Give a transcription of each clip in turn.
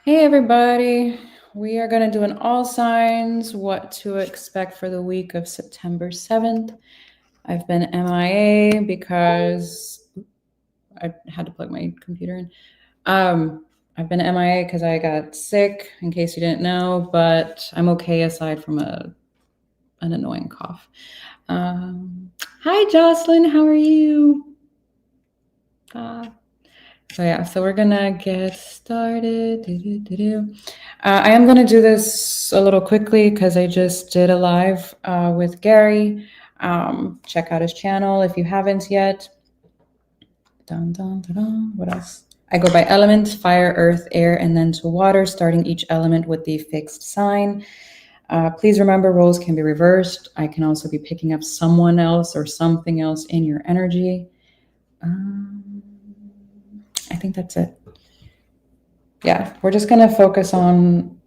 Hey everybody, we are going to do an all signs, what to expect for the week of September 7th. I've been MIA because I had to plug my computer in. I've been MIA because I got sick, in case you didn't know, but I'm okay aside from an annoying cough. Hi Jocelyn, how are you? So we're gonna get started. I am gonna do this a little quickly because I just did a live with Gary. Check out his channel if you haven't yet. What else? I go by elements: fire, earth, air, and then to water, starting each element with the fixed sign. Please remember, roles can be reversed. I can also be picking up someone else or something else in your energy. I think that's it. Yeah, we're just going to focus on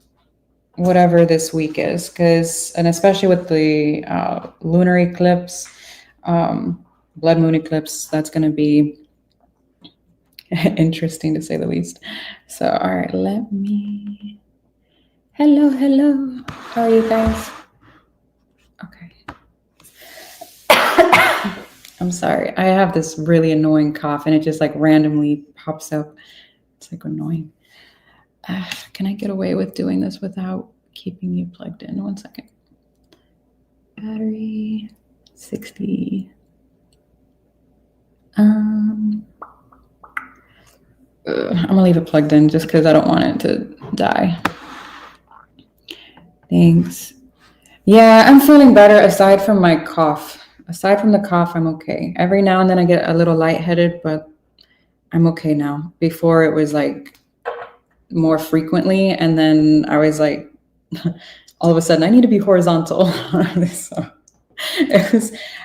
whatever this week is, and especially with the lunar eclipse, blood moon eclipse, that's going to be interesting to say the least. So, all right, hello, how are you guys? Okay. I'm sorry, I have this really annoying cough and it just like randomly pops up. It's like annoying. Can I get away with doing this without keeping you plugged in? 1 second. Battery 60. I'm gonna leave it plugged in just because I don't want it to die. Thanks. Yeah, I'm feeling better aside from my cough. Aside from the cough, I'm okay. Every now and then I get a little lightheaded, but I'm okay now. Before it was like more frequently, and then I was like, all of a sudden, I need to be horizontal. So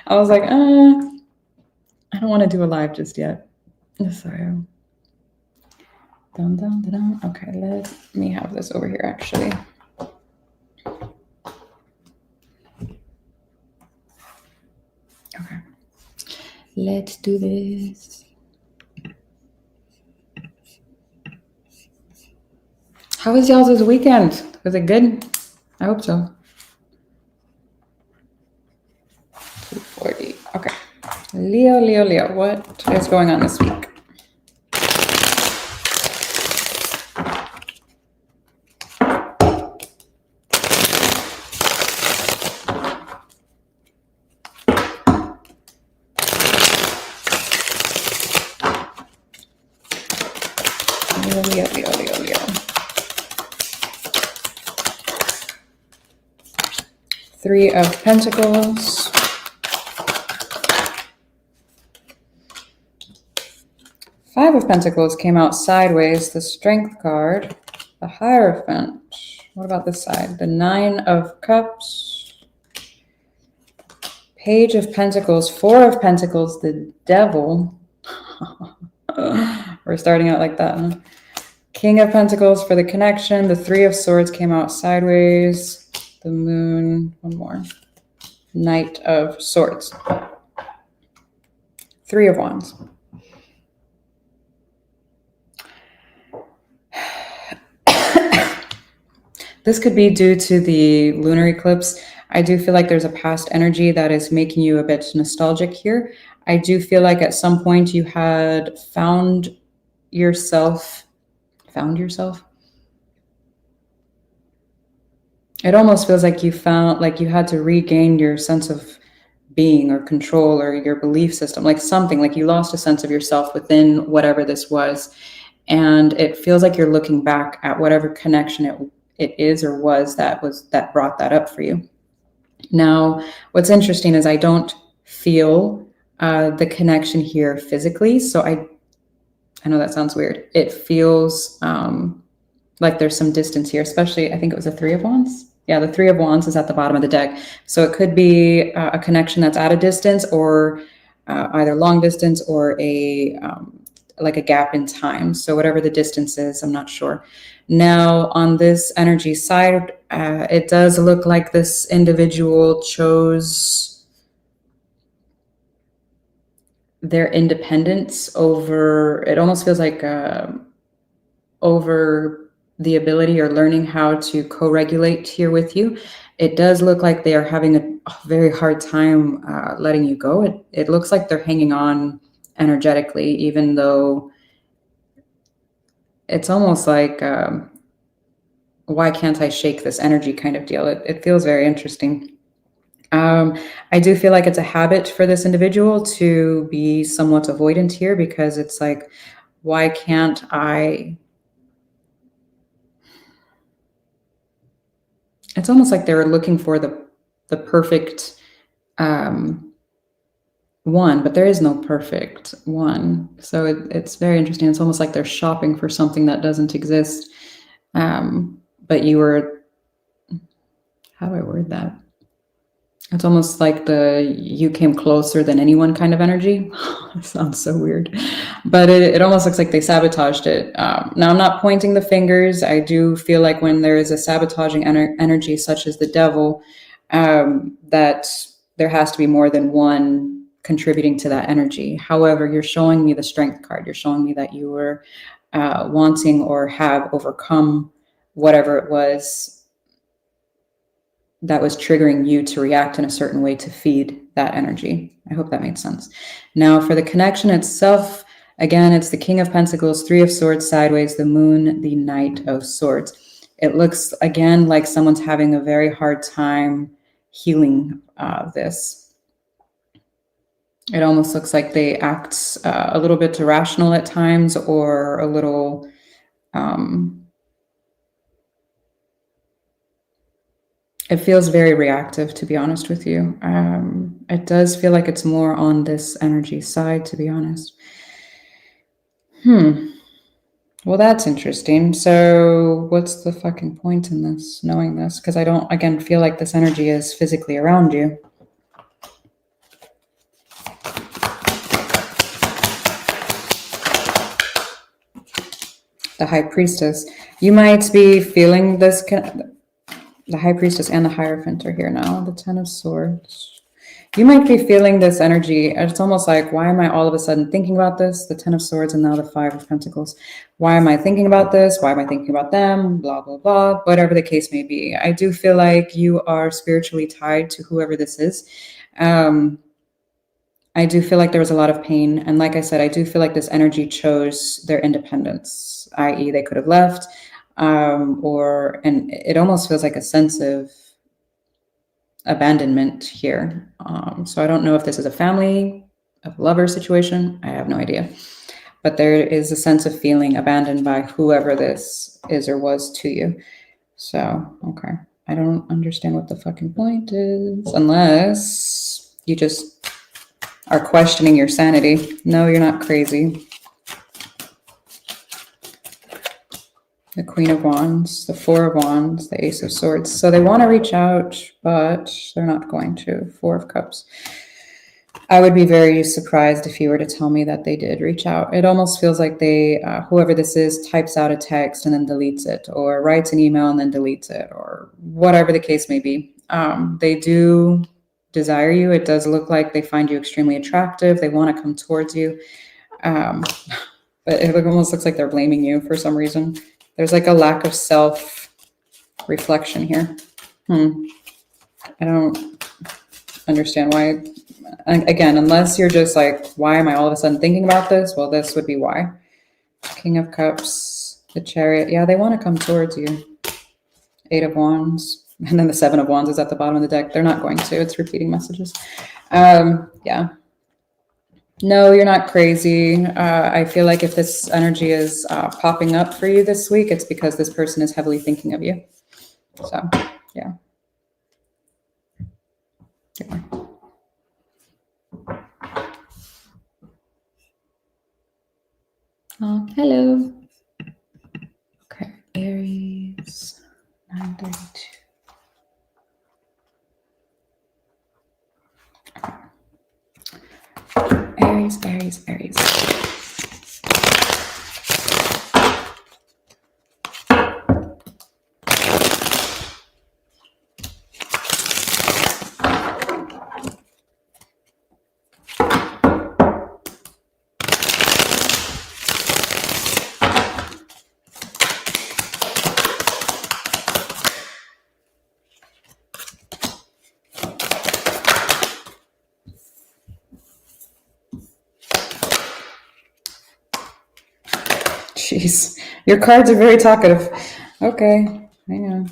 I was like, I don't want to do a live just yet. Sorry. Okay, let me have this over here actually. Okay, let's do this. How was y'all's weekend? Was it good? I hope so. 240. Okay. Leo. What is going on this week? Leo. 3 of Pentacles. 5 of Pentacles came out sideways. The Strength card. The Hierophant. What about this side? The 9 of Cups. Page of Pentacles. 4 of Pentacles. The Devil. We're starting out like that, huh? King of Pentacles for the connection. The 3 of Swords came out sideways. The Moon. One more. Knight of Swords. 3 of Wands. This could be due to the lunar eclipse. I do feel like there's a past energy that is making you a bit nostalgic here. I do feel like at some point you had found yourself. It almost feels like you had to regain your sense of being or control or your belief system, like something, like you lost a sense of yourself within whatever this was. And it feels like you're looking back at whatever connection it is or was that brought that up for you. Now, what's interesting is I don't feel the connection here physically. So I know that sounds weird. It feels like there's some distance here, especially I think it was a 3 of Wands. Yeah, the 3 of Wands is at the bottom of the deck. So it could be a connection that's at a distance or either long distance or like a gap in time. So whatever the distance is, I'm not sure. Now on this energy side, it does look like this individual chose their independence over, it almost feels like over the ability or learning how to co-regulate here with you. It does look like they are having a very hard time letting you go. It looks like they're hanging on energetically, even though it's almost like, why can't I shake this energy kind of deal. It feels very interesting. I do feel like it's a habit for this individual to be somewhat avoidant here, because it's like, why can't I? It's almost like they're looking for the perfect one, but there is no perfect one. So it's very interesting. It's almost like they're shopping for something that doesn't exist. But you were, how do I word that? It's almost like you came closer than anyone kind of energy. It sounds so weird, but it almost looks like they sabotaged it. Now, I'm not pointing the fingers. I do feel like when there is a sabotaging energy such as the devil, that there has to be more than one contributing to that energy. However, you're showing me the strength card. You're showing me that you were wanting or have overcome whatever it was that was triggering you to react in a certain way to feed that energy. I hope that made sense. Now, for the connection itself, again, it's the King of Pentacles, Three of Swords sideways, the Moon, the Knight of Swords. It looks, again, like someone's having a very hard time healing this. It almost looks like they act a little bit irrational at times, or a little... it feels very reactive, to be honest with you. It does feel like it's more on this energy side, to be honest. Well, that's interesting. So what's the fucking point in this, knowing this? Because I don't, again, feel like this energy is physically around you. The High Priestess. You might be feeling this... The High Priestess and the Hierophant are here now. The Ten of Swords. You might be feeling this energy. It's almost like, why am I all of a sudden thinking about this? The Ten of Swords and now the Five of Pentacles. Why am I thinking about this? Why am I thinking about them? Blah, blah, blah. Whatever the case may be. I do feel like you are spiritually tied to whoever this is. I do feel like there was a lot of pain. And like I said, I do feel like this energy chose their independence, i.e. they could have left. And it almost feels like a sense of abandonment here. So I don't know if this is a family, a lover situation. I have no idea. But there is a sense of feeling abandoned by whoever this is or was to you. So, okay. I don't understand what the fucking point is, unless you just are questioning your sanity. No, you're not crazy. The Queen of Wands, the Four of Wands, the Ace of Swords. So they want to reach out, but they're not going to. Four of Cups. I would be very surprised if you were to tell me that they did reach out. It almost feels like they, whoever this is, types out a text and then deletes it, or writes an email and then deletes it, or whatever the case may be. They do desire you. It does look like they find you extremely attractive. They want to come towards you. But it almost looks like they're blaming you for some reason. There's like a lack of self-reflection here. I don't understand why. Again, unless you're just like, why am I all of a sudden thinking about this? Well, this would be why. King of Cups, the Chariot. Yeah, they want to come towards you. Eight of Wands. And then the Seven of Wands is at the bottom of the deck. They're not going to. It's repeating messages. Yeah. No, you're not crazy. I feel like if this energy is popping up for you this week, it's because this person is heavily thinking of you. So, yeah. Oh, hello. Okay, Aries, 932. Aries, Aries, Aries. Jeez, your cards are very talkative. Okay, hang on.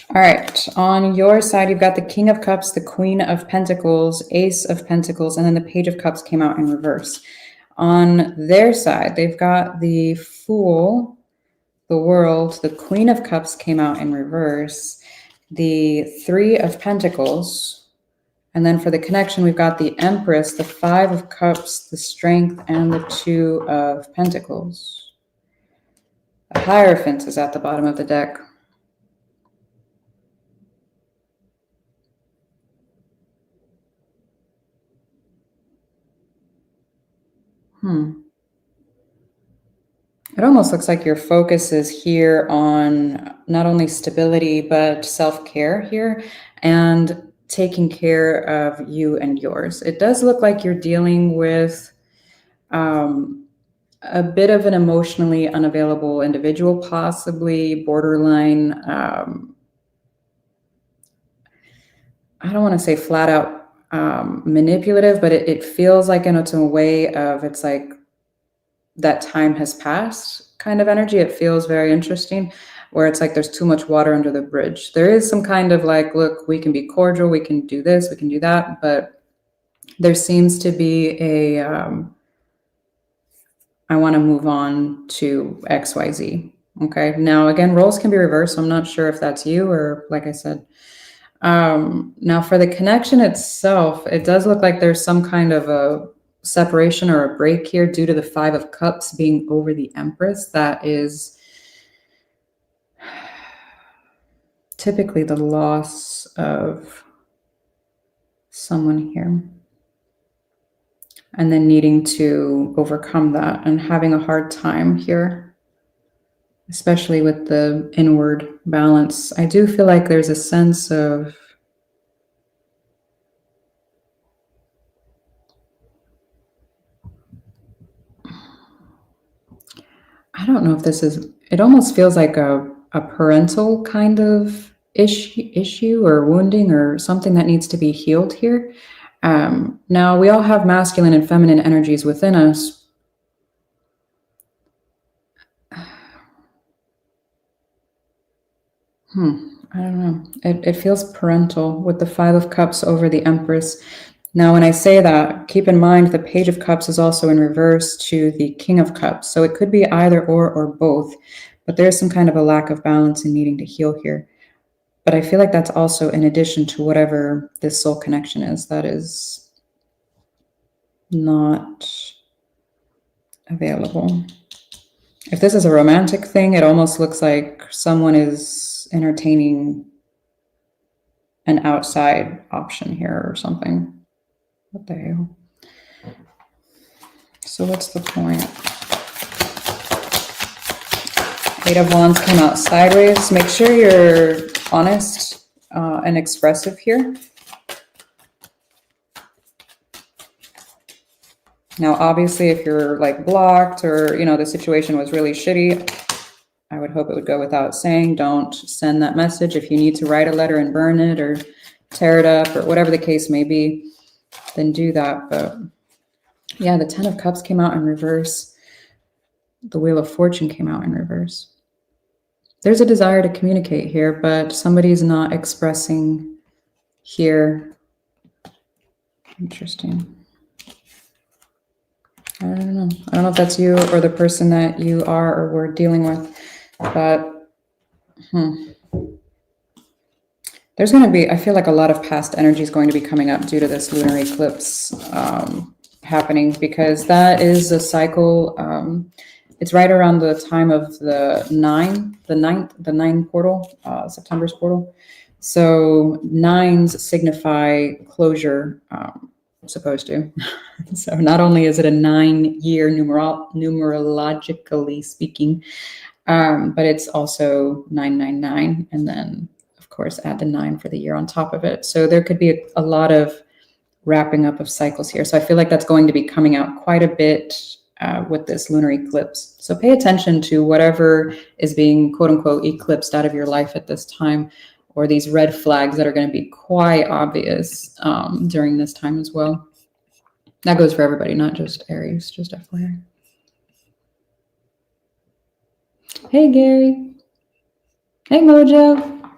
All right, on your side, you've got the King of Cups, the Queen of Pentacles, Ace of Pentacles, and then the Page of Cups came out in reverse. On their side, they've got the Fool, the World, the Queen of Cups came out in reverse, the Three of Pentacles, and then for the connection, we've got the Empress, the Five of Cups, the Strength, and the Two of Pentacles. The Hierophant is at the bottom of the deck. It almost looks like your focus is here on not only stability, but self-care here and taking care of you and yours. It does look like you're dealing with a bit of an emotionally unavailable individual, possibly borderline, I don't want to say flat out manipulative, but it feels like it's a way of, it's like that time has passed kind of energy. It feels very interesting, where it's like there's too much water under the bridge. There is some kind of like, look, we can be cordial, we can do this, we can do that, but there seems to be a I want to move on to XYZ. Okay, now again, roles can be reversed, so I'm not sure if that's you or, like I said. Now for the connection itself, it does look like there's some kind of a separation or a break here due to the Five of Cups being over the Empress. That is typically the loss of someone here, and then needing to overcome that and having a hard time here, especially with the inward balance. I do feel like there's a sense of I don't know if this is, it almost feels like a parental kind of issue or wounding or something that needs to be healed here. Now, we all have masculine and feminine energies within us. I don't know. It feels parental with the Five of Cups over the Empress. Now, when I say that, keep in mind the Page of Cups is also in reverse to the King of Cups. So it could be either or both, but there's some kind of a lack of balance and needing to heal here. But I feel like that's also in addition to whatever this soul connection is that is not available. If this is a romantic thing, it almost looks like someone is entertaining an outside option here or something. What the hell? So what's the point? Eight of Wands came out sideways. Make sure you're honest and expressive here. Now, obviously, if you're like blocked or, the situation was really shitty, I would hope it would go without saying. Don't send that message. If you need to write a letter and burn it or tear it up or whatever the case may be, then do that. But yeah, the Ten of Cups came out in reverse. The Wheel of Fortune came out in reverse. There's a desire to communicate here, but somebody's not expressing here. Interesting. I don't know. I don't know if that's you or the person that you are or were dealing with, but there's going to be, I feel like a lot of past energy is going to be coming up due to this lunar eclipse happening, because that is a cycle. It's right around the time of the nine portal, September's portal. So nines signify closure, supposed to. So not only is it a 9-year numerologically speaking, but it's also 999, and then of course add the 9 for the year on top of it. So there could be a lot of wrapping up of cycles here. So I feel like that's going to be coming out quite a bit with this lunar eclipse. So pay attention to whatever is being quote unquote eclipsed out of your life at this time, or these red flags that are going to be quite obvious during this time as well. That goes for everybody, not just Aries, just FYI. Hey, Gary. Hey, Mojo.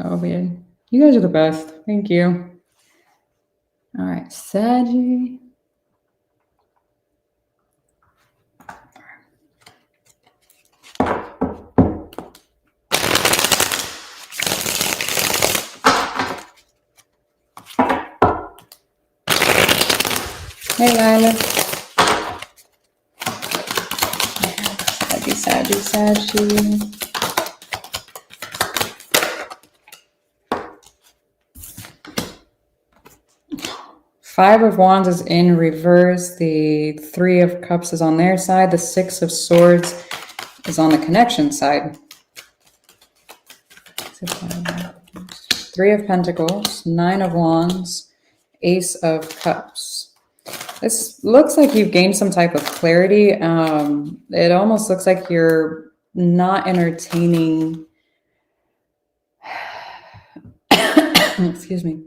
Oh, man. You guys are the best. Thank you. All right, Saggy. Hey, Lila. Saggy. 5 of Wands is in reverse. The 3 of Cups is on their side. The 6 of Swords is on the connection side. 3 of Pentacles, 9 of Wands, Ace of Cups. This looks like you've gained some type of clarity. It almost looks like you're not entertaining. Excuse me.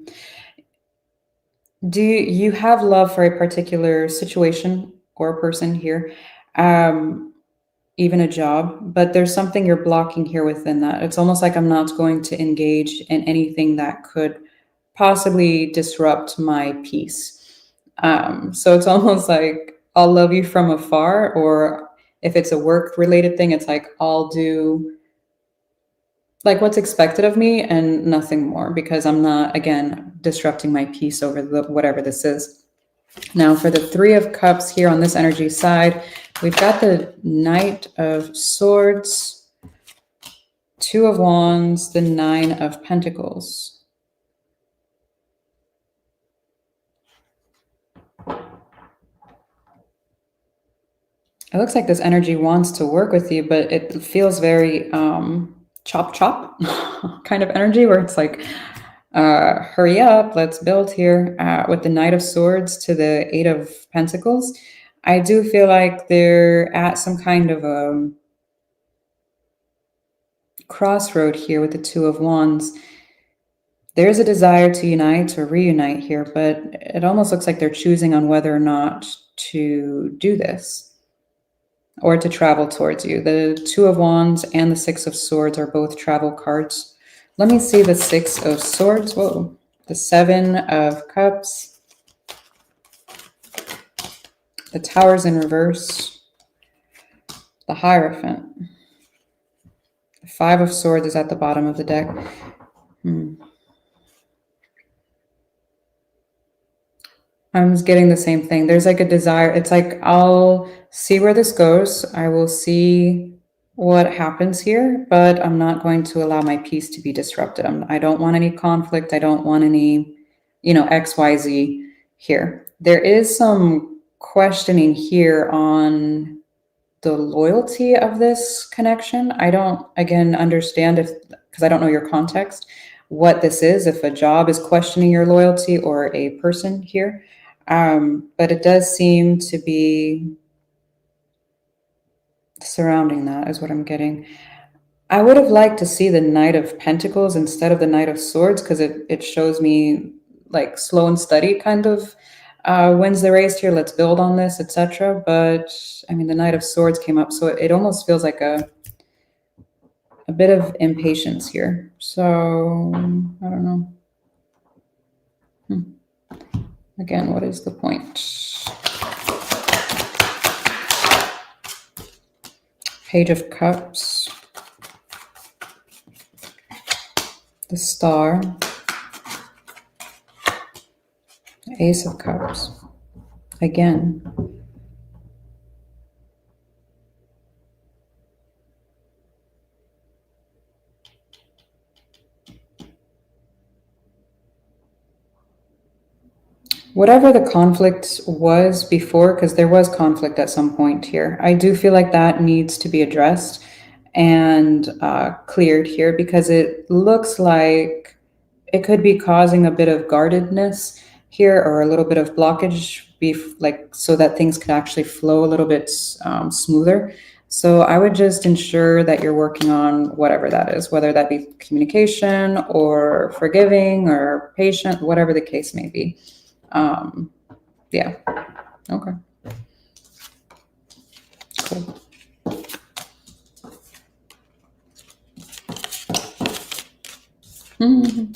Do you have love for a particular situation or person here? Even a job, but there's something you're blocking here within that. It's almost like I'm not going to engage in anything that could possibly disrupt my peace. So it's almost like I'll love you from afar, or if it's a work related thing, it's like I'll do like what's expected of me and nothing more, because I'm not, again, disrupting my peace over whatever this is. Now for the 3 of Cups here on this energy side, we've got the Knight of Swords, 2 of Wands, the 9 of Pentacles. It looks like this energy wants to work with you, but it feels very chop kind of energy, where it's like, hurry up, let's build here. With the Knight of Swords to the 8 of Pentacles, I do feel like they're at some kind of a crossroad here with the 2 of Wands. There's a desire to unite or reunite here, but it almost looks like they're choosing on whether or not to do this or to travel towards you. The 2 of Wands and the 6 of Swords are both travel cards. Let me see the 6 of Swords. Whoa. The 7 of Cups. The Tower's in reverse. The Hierophant. The 5 of Swords is at the bottom of the deck. I'm just getting the same thing. There's like a desire. It's like, I'll see where this goes. I will see what happens here, but I'm not going to allow my peace to be disrupted. I don't want any conflict. I don't want any, XYZ here. There is some questioning here on the loyalty of this connection. I don't, again, understand because I don't know your context, what this is, if a job is questioning your loyalty or a person here. But it does seem to be surrounding that is what I'm getting. I would have liked to see the Knight of Pentacles instead of the Knight of Swords, because it shows me like slow and steady kind of wins the race here. Let's build on this, etc. But I mean, the Knight of Swords came up, so it almost feels like a bit of impatience here. So I don't know. Again, what is the point? Page of Cups. The Star. Ace of Cups. Again. Whatever the conflict was before, because there was conflict at some point here, I do feel like that needs to be addressed and cleared here, because it looks like it could be causing a bit of guardedness here, or a little bit of blockage, like so that things could actually flow a little bit smoother. So I would just ensure that you're working on whatever that is, whether that be communication or forgiving or patient, whatever the case may be. Yeah. Okay. Cool. Mm-hmm.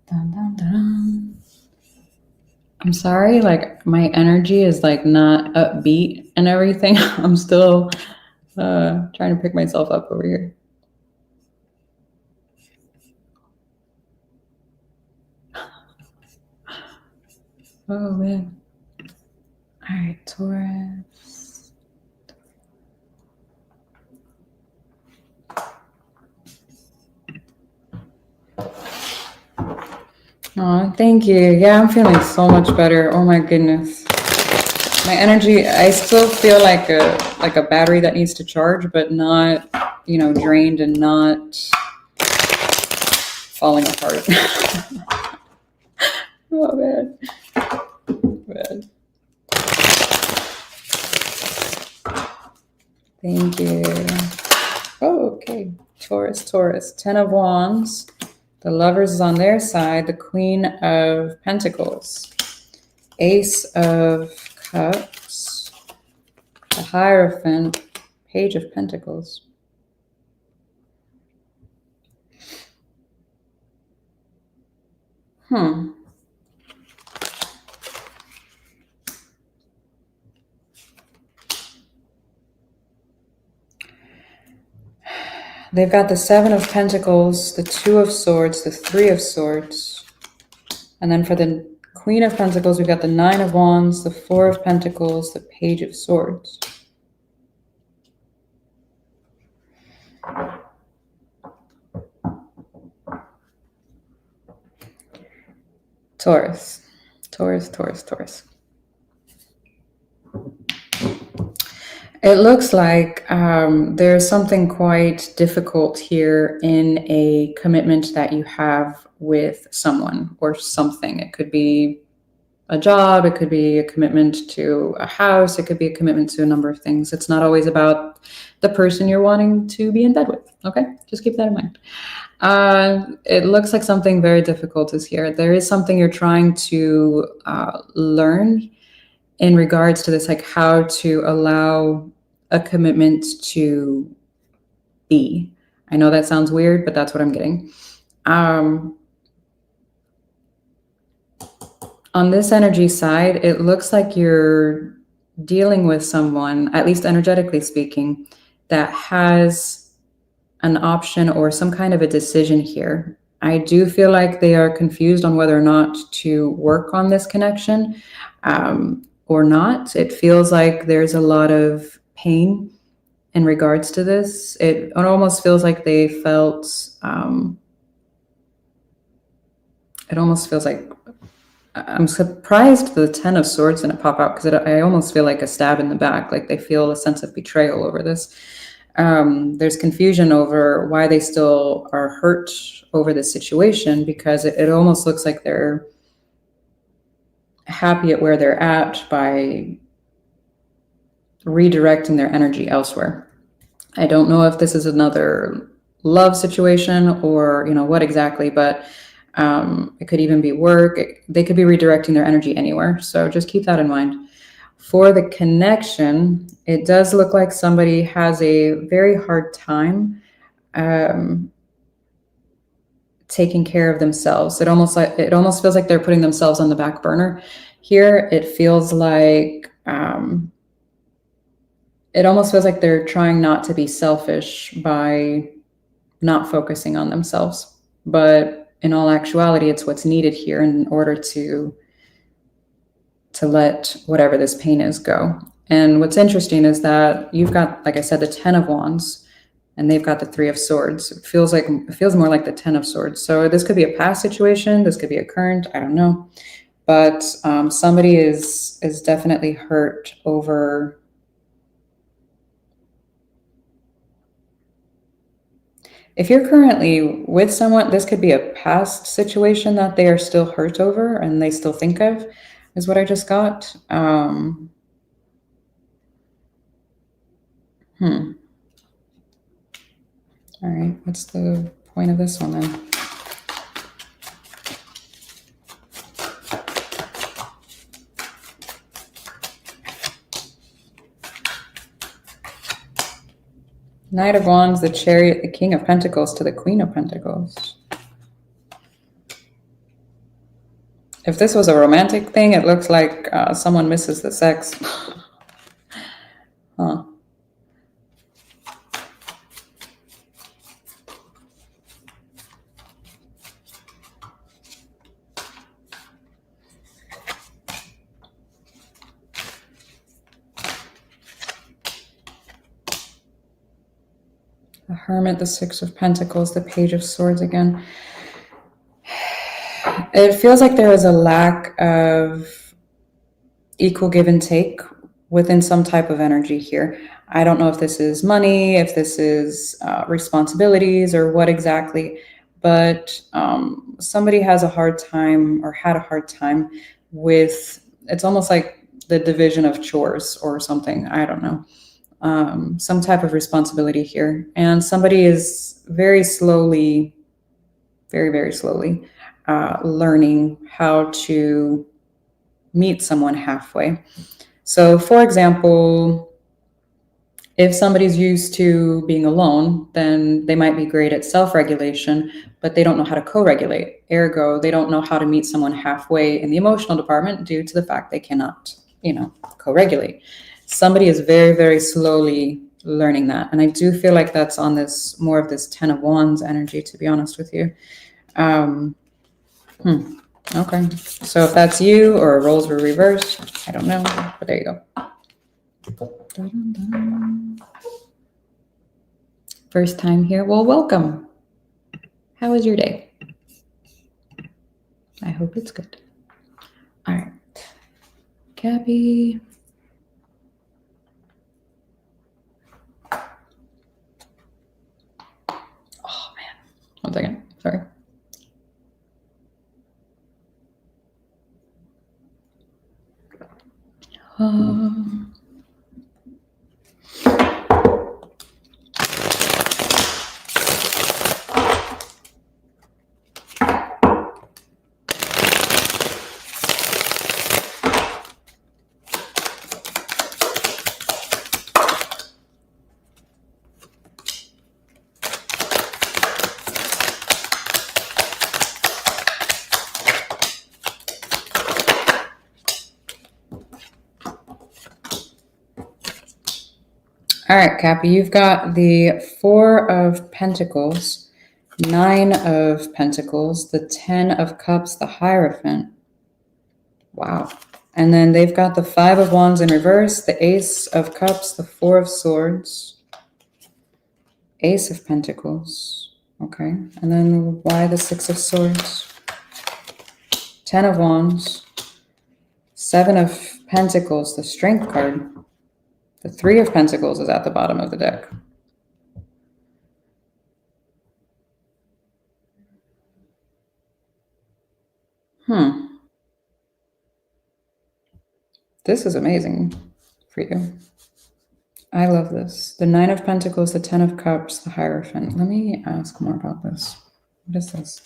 Dun, dun, dun. I'm sorry, like my energy is like not upbeat and everything. I'm still trying to pick myself up over here. Oh man. All right, Taurus. Oh, thank you. Yeah, I'm feeling so much better. Oh my goodness. My energy, I still feel like a battery that needs to charge, but not, drained and not falling apart. Oh man. Man. Thank you. Oh, okay. Taurus. 10 of Wands. The Lovers is on their side. The Queen of Pentacles. Ace of Cups. The Hierophant. Page of Pentacles. They've got the Seven of Pentacles, the Two of Swords, the Three of Swords. And then for the Queen of Pentacles, we've got the Nine of Wands, the Four of Pentacles, the Page of Swords. Taurus. It looks like there's something quite difficult here in a commitment that you have with someone or something. It could be a job, it could be a commitment to a house, it could be a commitment to a number of things. It's not always about the person you're wanting to be in bed with, okay? Just keep that in mind. It looks like something very difficult is here. There is something you're trying to learn in regards to this, like how to allow a commitment to be. I know that sounds weird, but that's what I'm getting. On this energy side, it looks like you're dealing with someone, at least energetically speaking, that has an option or some kind of a decision here. I do feel like they are confused on whether or not to work on this connection or not. It feels like there's a lot of pain in regards to this. It almost feels like they felt, it almost feels like, I'm surprised the 10 of Swords didn't pop out, because I almost feel like a stab in the back, like they feel a sense of betrayal over this. There's confusion over why they still are hurt over this situation, because it almost looks like they're happy at where they're at by redirecting their energy elsewhere. I don't know if this is another love situation or, what exactly, but it could even be work. They could be redirecting their energy anywhere. So just keep that in mind. For the connection, it does look like somebody has a very hard time taking care of themselves. It almost feels like they're putting themselves on the back burner. Here, it feels like it almost feels like they're trying not to be selfish by not focusing on themselves. But in all actuality, it's what's needed here in order to let whatever this pain is go. And what's interesting is that you've got, like I said, the 10 of Wands, and they've got the 3 of Swords. It feels more like the 10 of Swords. So this could be a past situation. This could be a current. I don't know. But somebody is definitely hurt over If you're currently with someone, this could be a past situation that they are still hurt over and they still think of, is what I just got. All right, what's the point of this one then? Knight of Wands, the Chariot, the King of Pentacles to the Queen of Pentacles. If this was a romantic thing, it looks like someone misses the sex. Huh. The Hermit, the Six of Pentacles, the Page of Swords again. It feels like there is a lack of equal give and take within some type of energy here. I don't know if this is money, if this is responsibilities or what exactly, but somebody has a hard time or had a hard time with, it's almost like the division of chores or something. I don't know. Some type of responsibility here. And somebody is very slowly, very slowly learning how to meet someone halfway. So for example, if somebody's used to being alone, then they might be great at self-regulation, but they don't know how to co-regulate. Ergo, they don't know how to meet someone halfway in the emotional department due to the fact they cannot, co-regulate. Somebody is very slowly learning that. And I do feel like that's on this, more of this 10 of Wands energy, to be honest with you. Okay, so if that's you or roles were reversed, I don't know, but there you go. First time here, well, welcome. How was your day? I hope it's good. All right, Cappy. Oh man, 1 second, sorry. All right, Cappy, you've got the 4 of Pentacles, 9 of Pentacles, the 10 of Cups, the Hierophant. Wow. And then they've got the 5 of Wands in reverse, the Ace of Cups, the 4 of Swords, Ace of Pentacles. Okay. And then why the 6 of Swords? 10 of Wands, 7 of Pentacles, the Strength card. The 3 of Pentacles is at the bottom of the deck. This is amazing for you. I love this. The 9 of Pentacles, the 10 of Cups, the Hierophant. Let me ask more about this. What is this?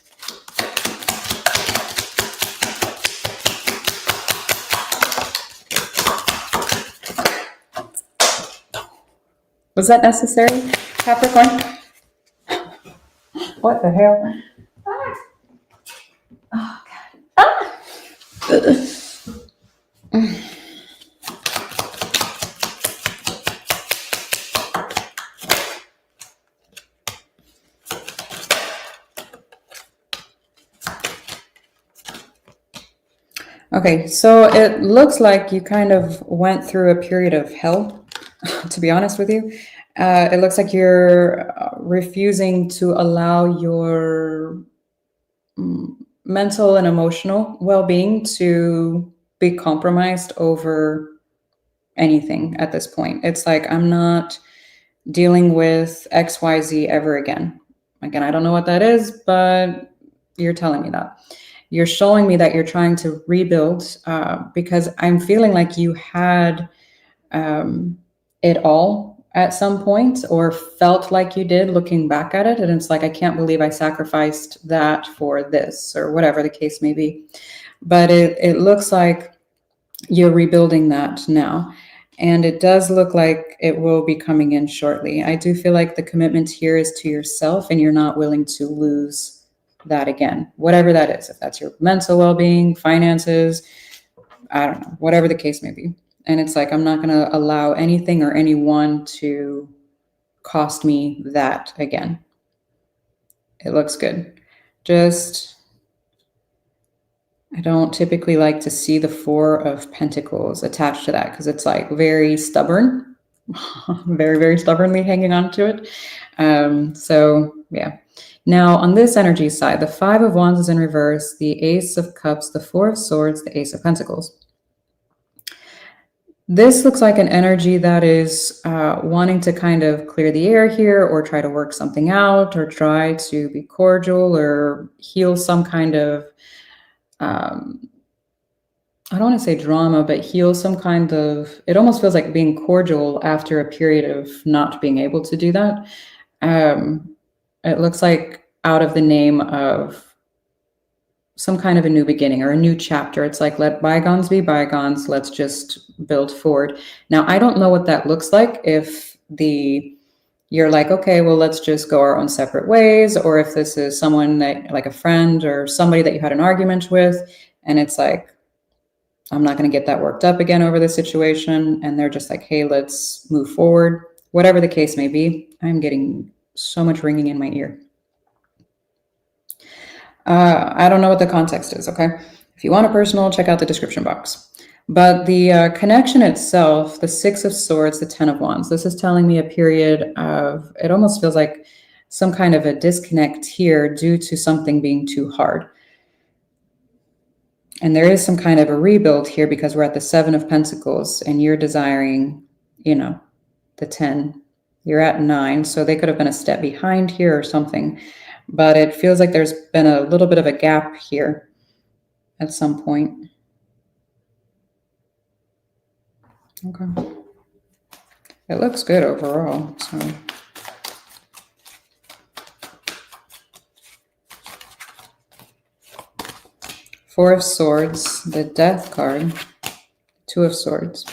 Was that necessary, Capricorn? What the hell? Oh, God. Okay, so it looks like you kind of went through a period of hell, to be honest with you. It looks like you're refusing to allow your mental and emotional well-being to be compromised over anything at this point. It's like, I'm not dealing with XYZ ever again. Again, I don't know what that is, but you're telling me that. You're showing me that you're trying to rebuild because I'm feeling like you had it all at some point, or felt like you did looking back at it. And it's like, I can't believe I sacrificed that for this, or whatever the case may be. But it looks like you're rebuilding that now. And it does look like it will be coming in shortly. I do feel like the commitment here is to yourself, and you're not willing to lose that again, whatever that is. If that's your mental well-being, finances, I don't know, whatever the case may be. And it's like, I'm not going to allow anything or anyone to cost me that again. It looks good. Just, I don't typically like to see the Four of Pentacles attached to that, because it's like very stubborn, very, very stubbornly hanging on to it. So yeah. Now on this energy side, the Five of Wands is in reverse, the Ace of Cups, the Four of Swords, the Ace of Pentacles. This looks like an energy that is wanting to kind of clear the air here, or try to work something out, or try to be cordial, or heal some kind of, I don't want to say drama, but heal some kind of, it almost feels like being cordial after a period of not being able to do that. It looks like out of the name of some kind of a new beginning or a new chapter. It's like, let bygones be bygones. Let's just build forward. Now, I don't know what that looks like. If you're like, okay, well, let's just go our own separate ways. Or if this is someone that, like a friend or somebody that you had an argument with, and it's like, I'm not going to get that worked up again over this situation. And they're just like, hey, let's move forward. Whatever the case may be. I'm getting so much ringing in my ear. I don't know what the context is, okay? If you want a personal, check out the description box. But the connection itself, the Six of Swords, the Ten of Wands, this is telling me a period of, it almost feels like some kind of a disconnect here due to something being too hard. And there is some kind of a rebuild here, because we're at the Seven of Pentacles and you're desiring, the 10. You're at 9, so they could have been a step behind here or something. But it feels like there's been a little bit of a gap here at some point. Okay. It looks good overall. So. Four of Swords, the Death card, Two of Swords.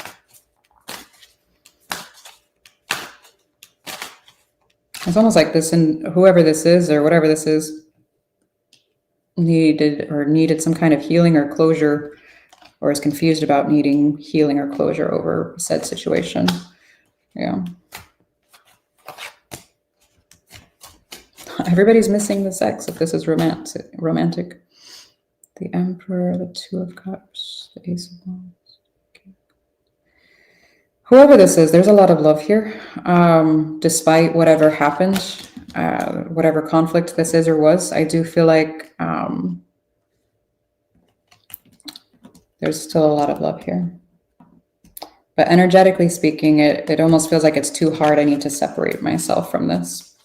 It's almost like this, and whoever this is or whatever this is needed some kind of healing or closure, or is confused about needing healing or closure over said situation. Yeah. Everybody's missing the sex if this is romantic. The Emperor, the Two of Cups, the Ace of Wands. Whoever this is, there's a lot of love here, despite whatever happened, whatever conflict this is or was. I do feel like there's still a lot of love here. But energetically speaking, it almost feels like it's too hard. I need to separate myself from this,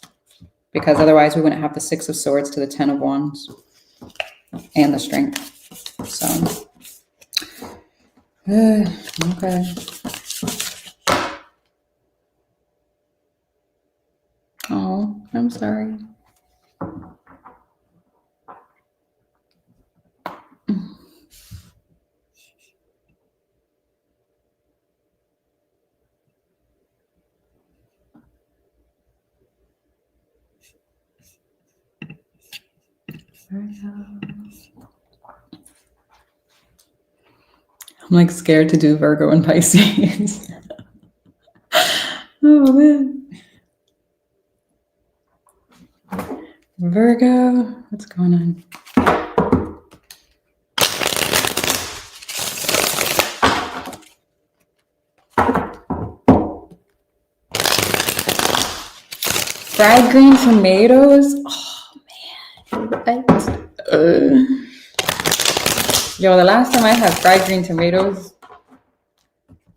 because otherwise we wouldn't have the Six of Swords to the Ten of Wands and the Strength. So, okay. Oh, I'm sorry. I'm like scared to do Virgo and Pisces. Oh man. Virgo, what's going on? Fried green tomatoes? Oh man. Yo, the last time I had fried green tomatoes,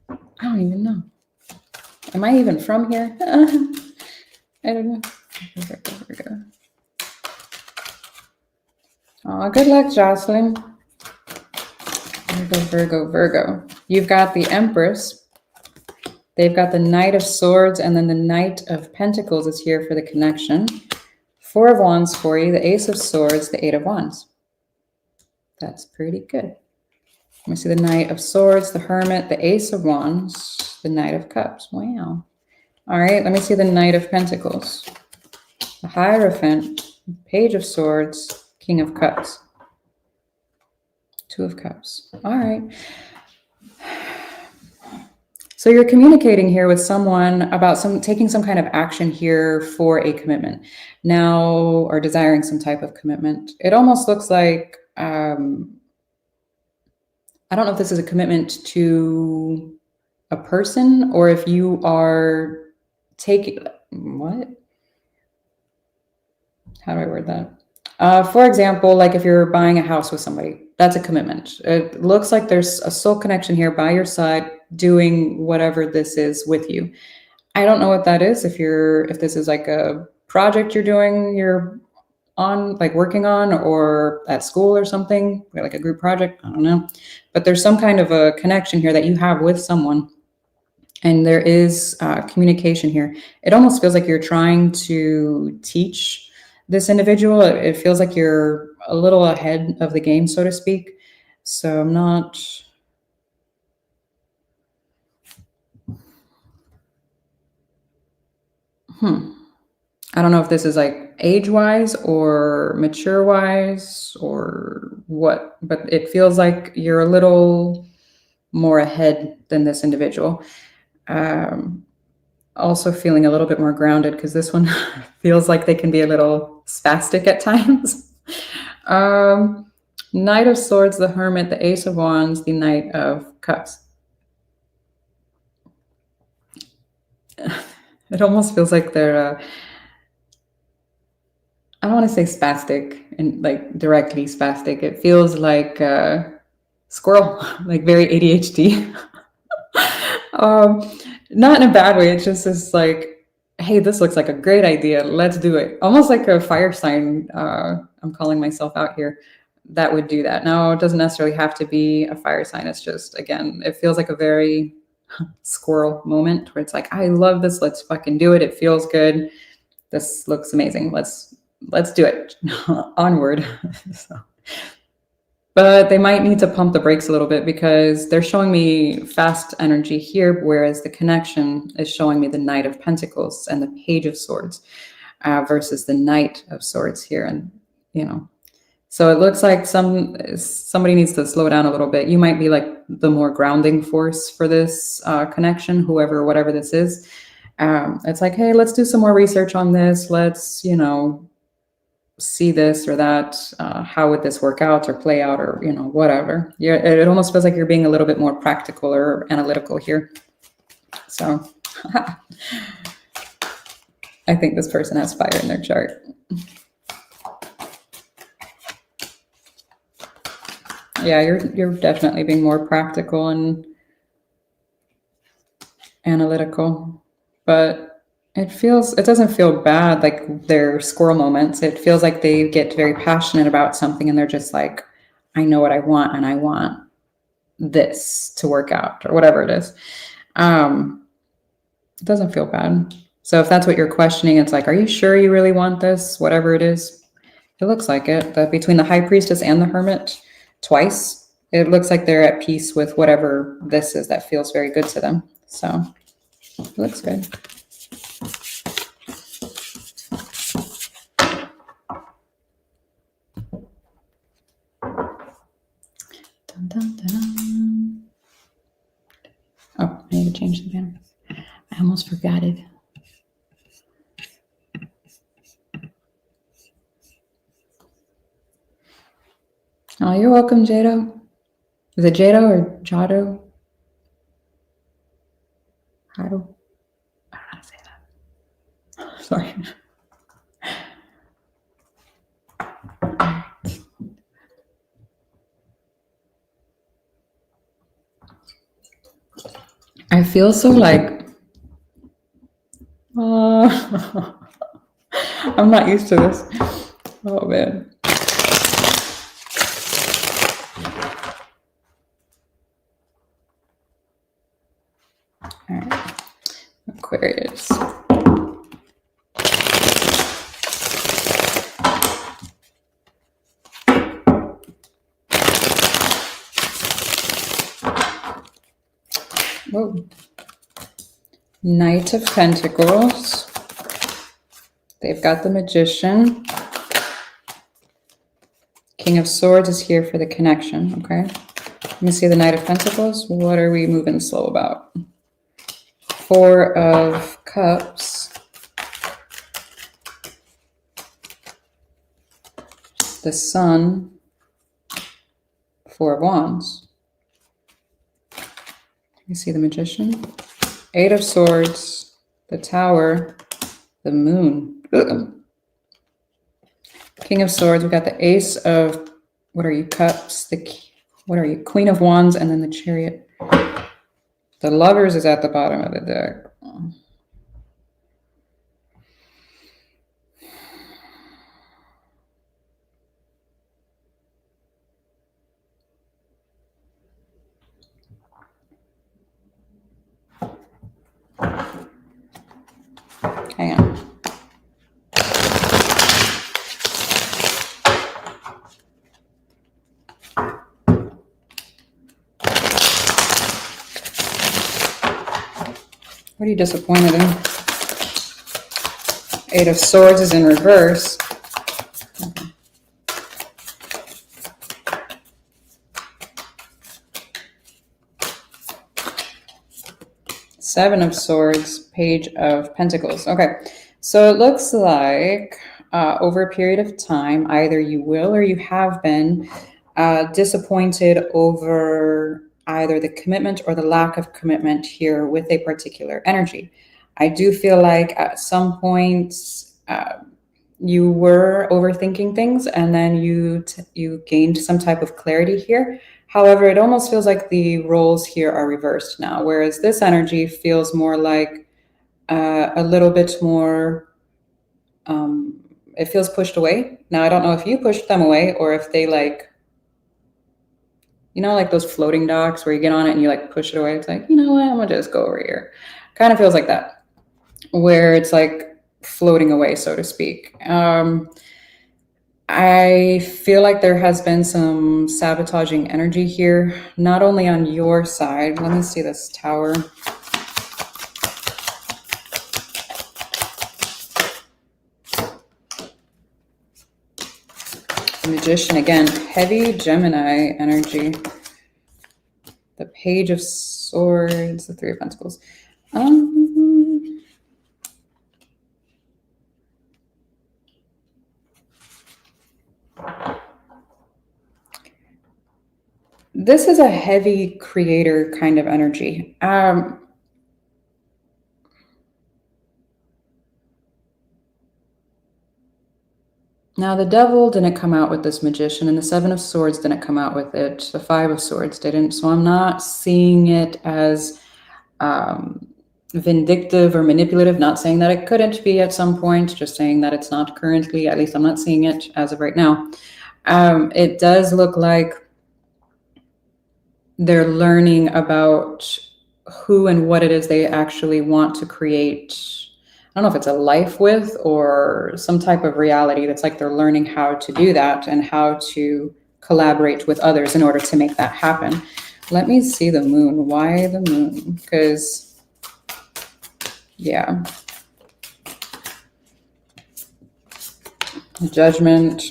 I don't even know. Am I even from here? I don't know. Virgo. Oh, good luck, Jocelyn. Virgo, Virgo, Virgo. You've got the Empress. They've got the Knight of Swords, and then the Knight of Pentacles is here for the connection. Four of Wands for you, the Ace of Swords, the Eight of Wands. That's pretty good. Let me see the Knight of Swords, the Hermit, the Ace of Wands, the Knight of Cups. Wow. All right, let me see the Knight of Pentacles, the Hierophant, Page of Swords, King of Cups, Two of Cups. All right. So you're communicating here with someone about taking some kind of action here for a commitment now, or desiring some type of commitment. It almost looks like, I don't know if this is a commitment to a person or if you are taking, what? How do I word that? For example, like if you're buying a house with somebody, that's a commitment. It looks like there's a soul connection here by your side, doing whatever this is with you. I don't know what that is. If this is like a project you're on, like working on, or at school or something, like a group project, I don't know. But there's some kind of a connection here that you have with someone. And there is communication here. It almost feels like you're trying to teach this individual. It feels like you're a little ahead of the game, so to speak. So I'm not... I don't know if this is like age-wise or mature-wise or what, but it feels like you're a little more ahead than this individual. Also feeling a little bit more grounded, because this one feels like they can be a little spastic at times. Knight of Swords, the Hermit, the Ace of Wands, the Knight of Cups. It almost feels like they're... I don't want to say spastic and like directly spastic. It feels like squirrel, like very ADHD. Not in a bad way. It's just this like, hey, this looks like a great idea. Let's do it. Almost like a fire sign. I'm calling myself out here. That would do that. Now, it doesn't necessarily have to be a fire sign. It's just, again, it feels like a very squirrel moment where it's like, I love this. Let's fucking do it. It feels good. This looks amazing. Let's do it. Onward. So. But they might need to pump the brakes a little bit, because they're showing me fast energy here, whereas the connection is showing me the Knight of Pentacles and the Page of Swords versus the Knight of Swords here. And, so it looks like somebody needs to slow down a little bit. You might be like the more grounding force for this connection, whatever this is. It's like, hey, let's do some more research on this. Let's, see this or that. How would this work out or play out, or, whatever. It almost feels like you're being a little bit more practical or analytical here. So I think this person has fire in their chart. Yeah, you're definitely being more practical and analytical, but it doesn't feel bad like their squirrel moments. It feels like they get very passionate about something and they're just like, I know what I want and I want this to work out, or whatever it is. It doesn't feel bad. So if that's what you're questioning, it's like, are you sure you really want this? Whatever it is, it looks like it. But between the High Priestess and the Hermit twice, it looks like they're at peace with whatever this is that feels very good to them. So it looks good. Dun, dun, dun. Oh, I need to change the banner. I almost forgot it. Oh, you're welcome, Jado. Is it Jado or Jado? Jado? I don't know how to say that. Sorry. I feel so like, I'm not used to this. Oh man. All right. Aquarius. Whoa. Knight of Pentacles. They've got the Magician. King of Swords is here for the connection, okay? Let me see the Knight of Pentacles. What are we moving slow about? Four of Cups. The Sun. Four of Wands. You see the Magician. Eight of Swords. The Tower. The Moon. Ugh. King of Swords. We've got the Ace of, what are you, Cups? What are you, Queen of Wands, and then the Chariot. The Lovers is at the bottom of the deck. Hang on. What are you disappointed in? Eight of Swords is in reverse. Okay. Seven of Swords, Page of Pentacles. Okay, so it looks like over a period of time, either you will or you have been disappointed over either the commitment or the lack of commitment here with a particular energy. I do feel like at some point you were overthinking things and then you gained some type of clarity here. However, it almost feels like the roles here are reversed now, whereas this energy feels more like a little bit more, it feels pushed away. Now, I don't know if you pushed them away or if they like, you know, like those floating docks where you get on it and you like push it away. It's like, you know what, I'm gonna just go over here. Kind of feels like that, where it's like floating away, so to speak. I feel like there has been some sabotaging energy here, not only on your side. Let me see this Tower. Magician again, heavy Gemini energy. The Page of Swords, the Three of Pentacles. This is a heavy creator kind of energy. Now, the Devil didn't come out with this Magician, and the Seven of Swords didn't come out with it. The Five of Swords didn't. So I'm not seeing it as vindictive or manipulative. Not saying that it couldn't be at some point, just saying that it's not currently. At least I'm not seeing it as of right now. It does look like they're learning about who and what it is they actually want to create. I don't know if it's a life with or some type of reality that's like they're learning how to do that and how to collaborate with others in order to make that happen. Let me see the Moon. Why the Moon? Because, yeah. Judgment,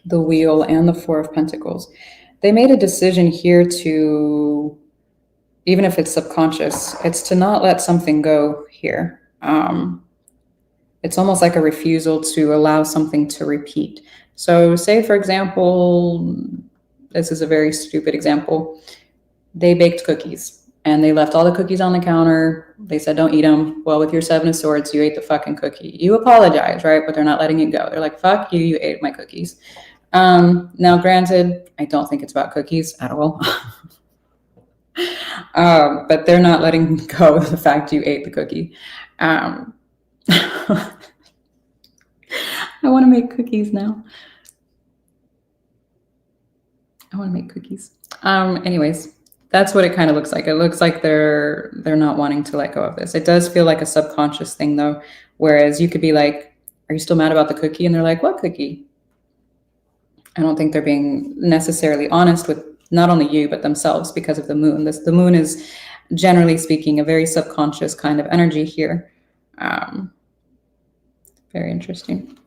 the Wheel, and the Four of Pentacles. They made a decision here to, even if it's subconscious, it's to not let something go here. It's almost like a refusal to allow something to repeat. So say, for example, this is a very stupid example. They baked cookies and they left all the cookies on the counter. They said, don't eat them. Well, with your Seven of Swords, you ate the fucking cookie. You apologize, right? But they're not letting it go. They're like, fuck you, you ate my cookies. Now, granted, I don't think it's about cookies at all. But they're not letting go of the fact you ate the cookie. I want to make cookies now. I want to make cookies. Anyways, That's what it kind of looks like. It looks like they're not wanting to let go of this. It does feel like a subconscious thing though, whereas you could be like, are you still mad about the cookie? And they're like, what cookie? I don't think they're being necessarily honest with not only you, but themselves because of the moon. The moon is, generally speaking, a very subconscious kind of energy here. Very interesting.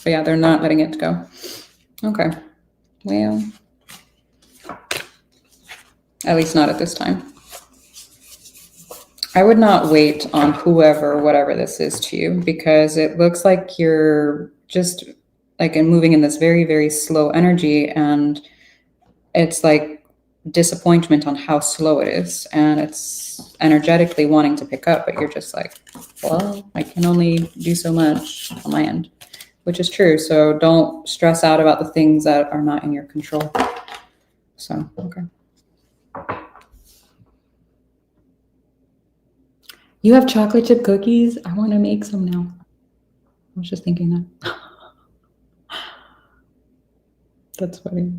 But yeah, they're not letting it go. Okay. Well, at least not at this time. I would not wait on whoever, whatever this is to you, because it looks like you're just like moving in this very, very slow energy, and it's like disappointment on how slow it is, and it's energetically wanting to pick up, but you're just like, well, I can only do so much on my end, which is true. So don't stress out about the things that are not in your control. So, okay. You have chocolate chip cookies? I want to make some now. I was just thinking that. That's funny.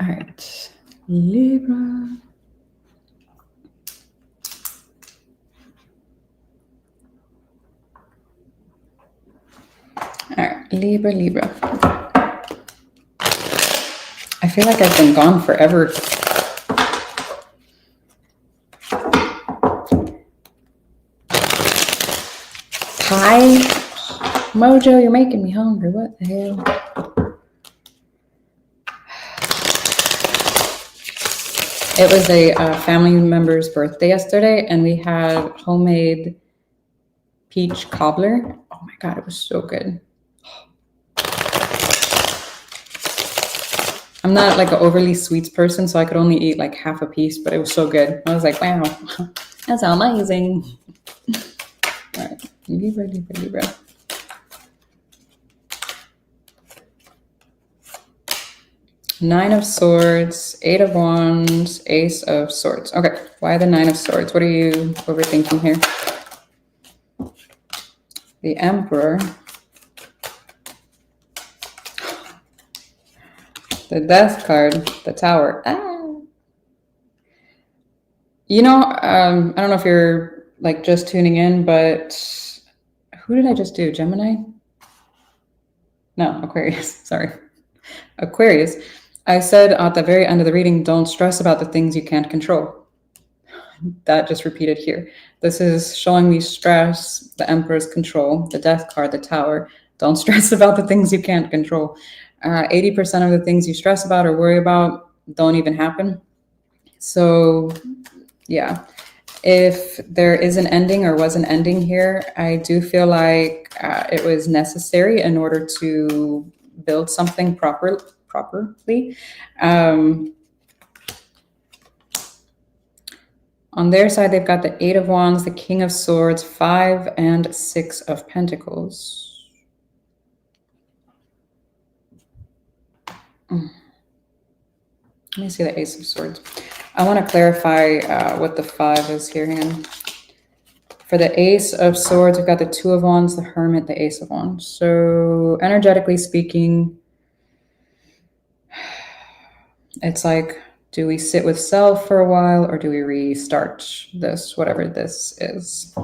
All right, Libra. All right, Libra. I feel like I've been gone forever. Hi, Mojo, you're making me hungry. What the hell? It was a family member's birthday yesterday, and we had homemade peach cobbler. Oh my God, it was so good. I'm not like an overly sweets person, so I could only eat like half a piece, but it was so good. I was like, wow, that's amazing. All right, Libra. Nine of Swords, Eight of Wands, Ace of Swords. Okay, why the Nine of Swords? What are you overthinking here? The Emperor. The Death card, the Tower. You know, I don't know if you're like just tuning in, but who did I just do? Gemini? No, Aquarius. Sorry. Aquarius. I said at the very end of the reading, don't stress about the things you can't control. That just repeated here. This is showing me stress, the Emperor's control, the Death card, the Tower. Don't stress about the things you can't control. 80% of the things you stress about or worry about don't even happen. So yeah, if there is an ending or was an ending here, I do feel like it was necessary in order to build something properly. On their side, they've got the Eight of Wands, the King of Swords, Five and Six of Pentacles. Let me see the Ace of Swords. I want to clarify what the Five is here. For the Ace of Swords, we've got the Two of Wands, the Hermit, the Ace of Wands. So energetically speaking, it's like, do we sit with self for a while, or do we restart this, whatever this is?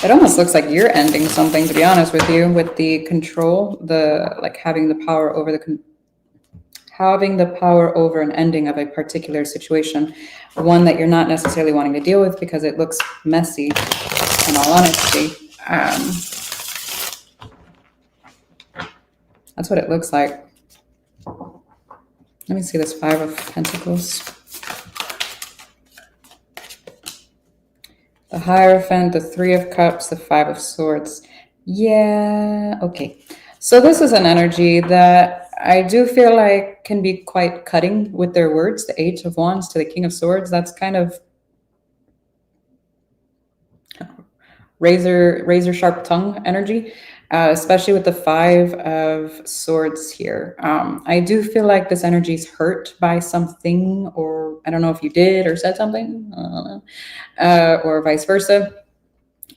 It almost looks like you're ending something, to be honest with you, with the control, the like having the power over an ending of a particular situation, one that you're not necessarily wanting to deal with because it looks messy, in all honesty. That's what it looks like. Let me see this Five of Pentacles. The Hierophant, the Three of Cups, the Five of Swords. Yeah, okay. So this is an energy that I do feel like can be quite cutting with their words. The Eight of Wands to the King of Swords. That's kind of razor sharp tongue energy, especially with the Five of Swords here. I do feel like this energy is hurt by something, or I don't know if you did or said something, or vice versa.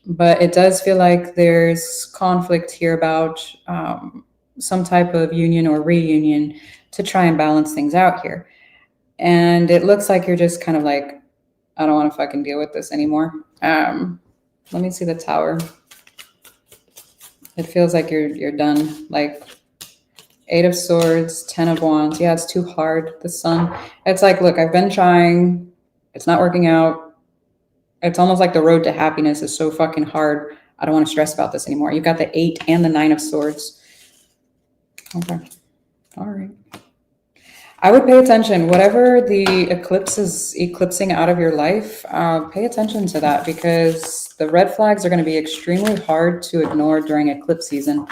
But it does feel like there's conflict here about some type of union or reunion to try and balance things out here. And it looks like you're just kind of like, I don't want to fucking deal with this anymore. Let me see the Tower. It feels like you're done. Like 8 of Swords, 10 of Wands. Yeah, it's too hard. The Sun. It's like, look, I've been trying. It's not working out. It's almost like the road to happiness is so fucking hard. I don't want to stress about this anymore. You've got the 8 and the 9 of Swords. Okay. All right. I would pay attention. Whatever the eclipse is eclipsing out of your life, pay attention to that, because the red flags are going to be extremely hard to ignore during eclipse season.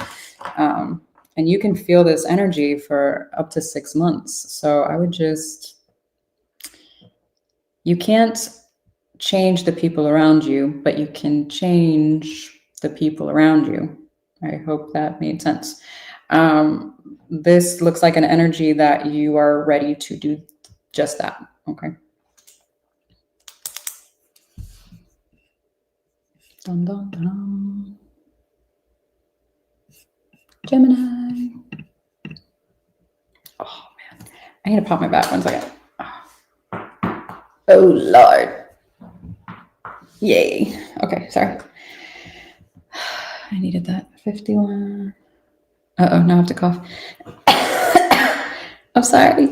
And you can feel this energy for up to 6 months. So I would just, you can't change the people around you, but you can change the people around you. I hope that made sense. This looks like an energy that you are ready to do just that. Okay. Dun, dun, dun. Gemini. Oh man, I need to pop my back 1 second. Oh Lord. Yay. Okay, sorry. I needed that. 51. Uh-oh, now I have to cough. I'm sorry.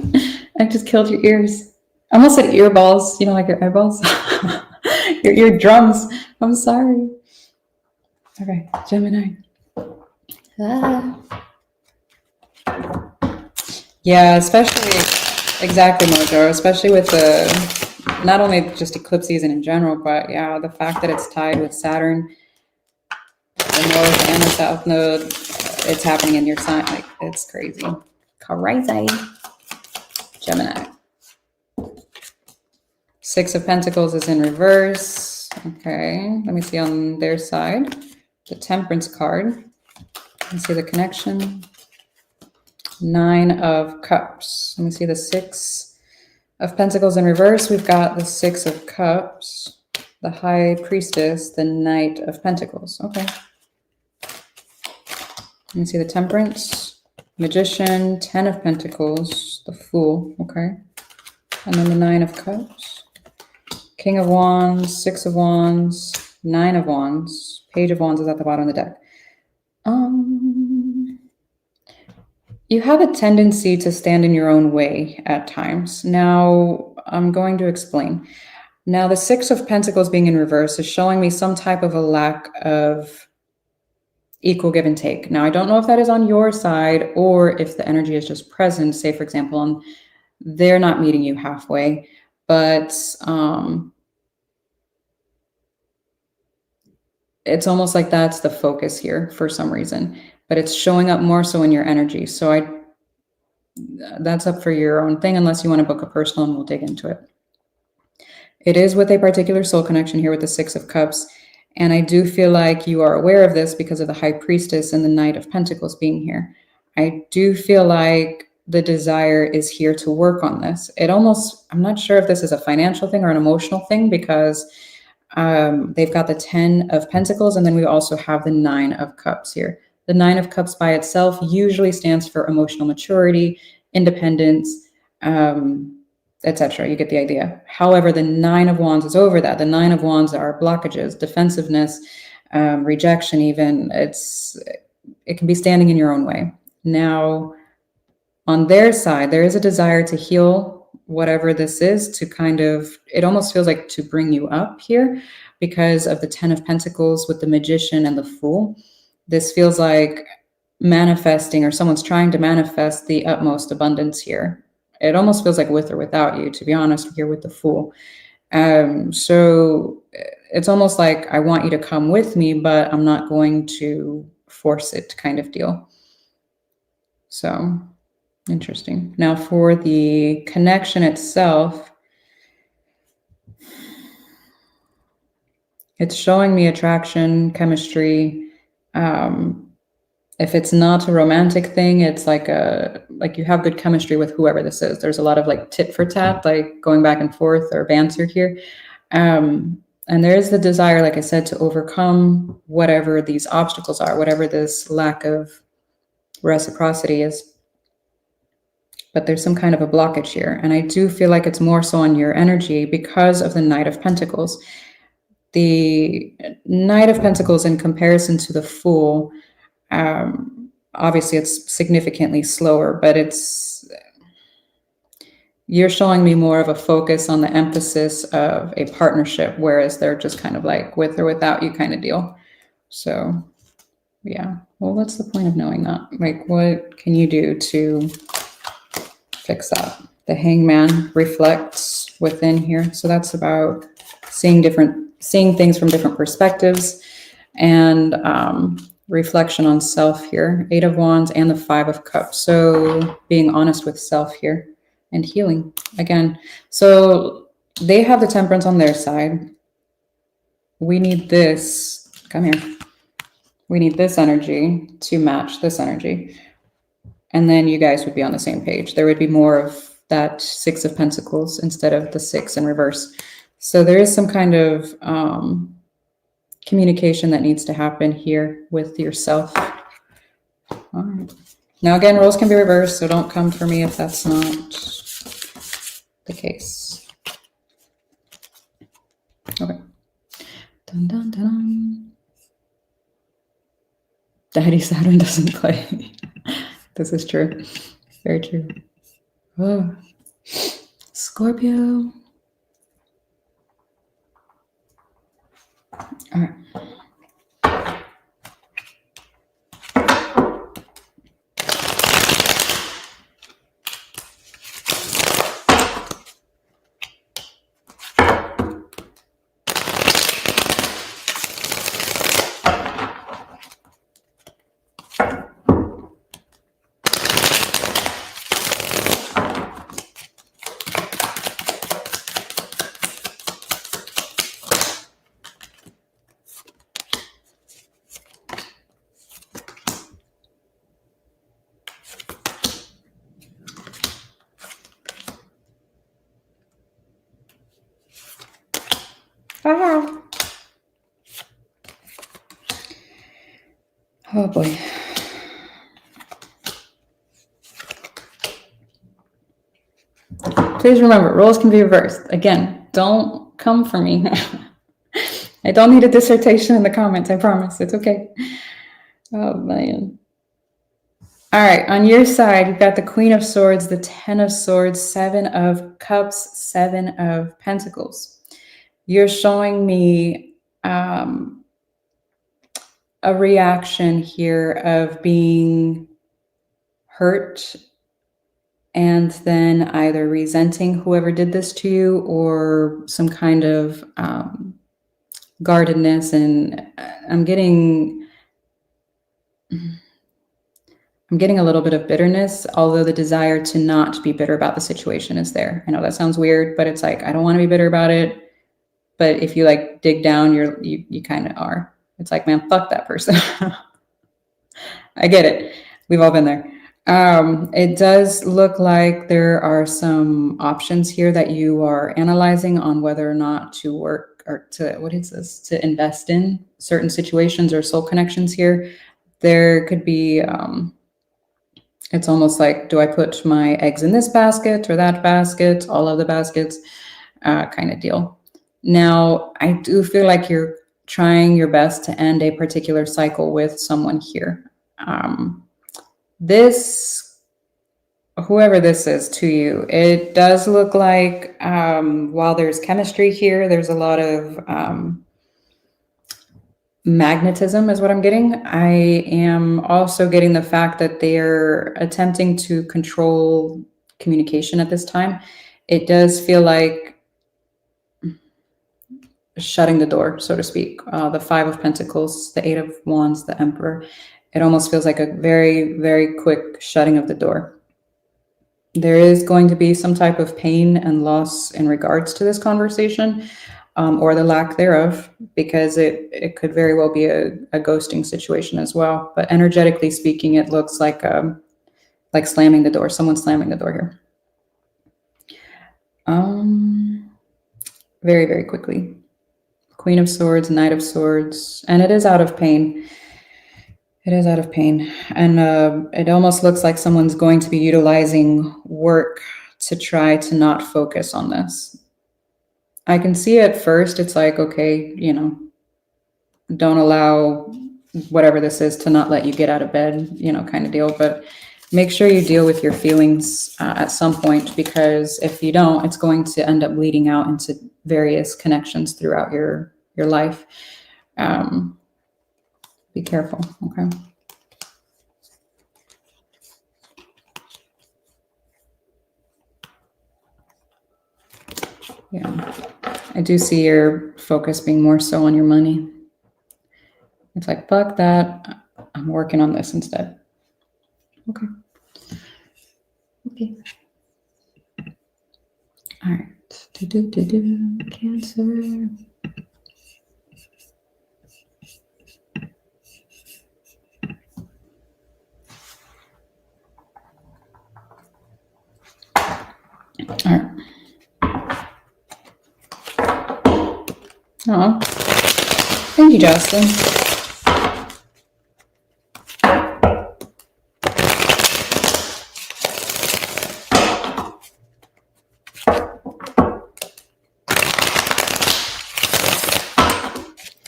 I just killed your ears. I almost said earballs. You know, like your eyeballs? Your eardrums. I'm sorry. Okay, Gemini. Yeah, especially, exactly, Mojo, especially with the, not only just eclipse season in general, but yeah, the fact that it's tied with Saturn, the north and the south node, it's happening in your sign. Like, it's crazy. Crazy. Gemini. 6 of Pentacles is in reverse. Okay, let me see on their side. The Temperance card. Let me see the connection. 9 of Cups. Let me see the 6 of Pentacles in reverse. We've got the 6 of Cups, the High Priestess, the Knight of Pentacles. Okay. Let me see the Temperance, Magician, 10 of Pentacles, the Fool. Okay. And then the 9 of Cups, King of Wands, 6 of Wands, 9 of Wands, Page of Wands is at the bottom of the deck. You have a tendency to stand in your own way at times. Now, I'm going to explain. Now, the 6 of Pentacles being in reverse is showing me some type of a lack of equal give and take. Now, I don't know if that is on your side or if the energy is just present. Say, for example, they're not meeting you halfway, but it's almost like that's the focus here for some reason, but it's showing up more so in your energy. So that's up for your own thing, unless you want to book a personal, and we'll dig into it. It is with a particular soul connection here with the 6 of Cups. And I do feel like you are aware of this because of the High Priestess and the Knight of Pentacles being here. I do feel like the desire is here to work on this. It almost, I'm not sure if this is a financial thing or an emotional thing, because they've got the 10 of Pentacles, and then we also have the 9 of Cups here. The 9 of Cups by itself usually stands for emotional maturity, independence, etc. You get the idea. However, the 9 of Wands is over that. The 9 of Wands are blockages, defensiveness, rejection even. It can be standing in your own way. Now, on their side, there is a desire to heal whatever this is, to kind of, it almost feels like to bring you up here because of the 10 of Pentacles with the Magician and the Fool. This feels like manifesting, or someone's trying to manifest the utmost abundance here. It almost feels like with or without you, to be honest, here with the Fool. So it's almost like I want you to come with me, but I'm not going to force it, kind of deal. So interesting. Now for the connection itself, it's showing me attraction, chemistry. If it's not a romantic thing, it's like you have good chemistry with whoever this is. There's a lot of like tit for tat, like going back and forth or banter here. And there is the desire, like I said, to overcome whatever these obstacles are, whatever this lack of reciprocity is. But there's some kind of a blockage here. And I do feel like it's more so on your energy because of the Knight of Pentacles. The Knight of Pentacles in comparison to the Fool, obviously it's significantly slower, but you're showing me more of a focus on the emphasis of a partnership, whereas they're just kind of like with or without you kind of deal. So yeah, well, what's the point of knowing that? Like, what can you do to fix that? The Hangman reflects within here. So that's about seeing things from different perspectives, and reflection on self here. 8 of Wands and the 5 of Cups. So being honest with self here and healing again. So they have the Temperance on their side. We need this. Come here. We need this energy to match this energy. And then you guys would be on the same page. There would be more of that 6 of Pentacles instead of the 6 in reverse. So there is some kind of communication that needs to happen here with yourself. All right. Now, again, roles can be reversed, so don't come for me if that's not the case. Okay. Dun, dun, dun. Daddy Saturn doesn't play. This is true. Very true. Oh. Scorpio. All right. Ah. Oh boy. Please remember, roles can be reversed. Again, don't come for me. I don't need a dissertation in the comments, I promise. It's okay. Oh man. All right, on your side, you've got the Queen of Swords, the 10 of Swords, 7 of Cups, 7 of Pentacles. You're showing me a reaction here of being hurt and then either resenting whoever did this to you or some kind of guardedness. And I'm getting a little bit of bitterness, although the desire to not be bitter about the situation is there. I know that sounds weird, but it's like, I don't want to be bitter about it. But if you like dig down, you kind of are. It's like, man, fuck that person. I get it. We've all been there. It does look like there are some options here that you are analyzing on whether or not to work or to invest in certain situations or soul connections here. There could be, it's almost like, do I put my eggs in this basket or that basket, all of the baskets, kind of deal. Now, I do feel like you're trying your best to end a particular cycle with someone here. Whoever this is to you, it does look like while there's chemistry here, there's a lot of magnetism is what I'm getting. I am also getting the fact that they're attempting to control communication at this time. It does feel like shutting the door, so to speak. The 5 of Pentacles, the 8 of Wands, the Emperor. It almost feels like a very, very quick shutting of the door. There is going to be some type of pain and loss in regards to this conversation, or the lack thereof, because it could very well be a ghosting situation as well. But energetically speaking, it looks like slamming the door. Someone's slamming the door here. Very, very quickly. Queen of Swords, Knight of Swords, and it is out of pain. It is out of pain. And it almost looks like someone's going to be utilizing work to try to not focus on this. I can see at first it's like, okay, you know, don't allow whatever this is to not let you get out of bed, you know, kind of deal. But make sure you deal with your feelings at some point, because if you don't, it's going to end up bleeding out into various connections throughout your life. Be careful, okay? Yeah, I do see your focus being more so on your money. It's like, fuck that. I'm working on this instead. Okay. Okay. All right. Cancer. All right. Oh, thank you, Justin.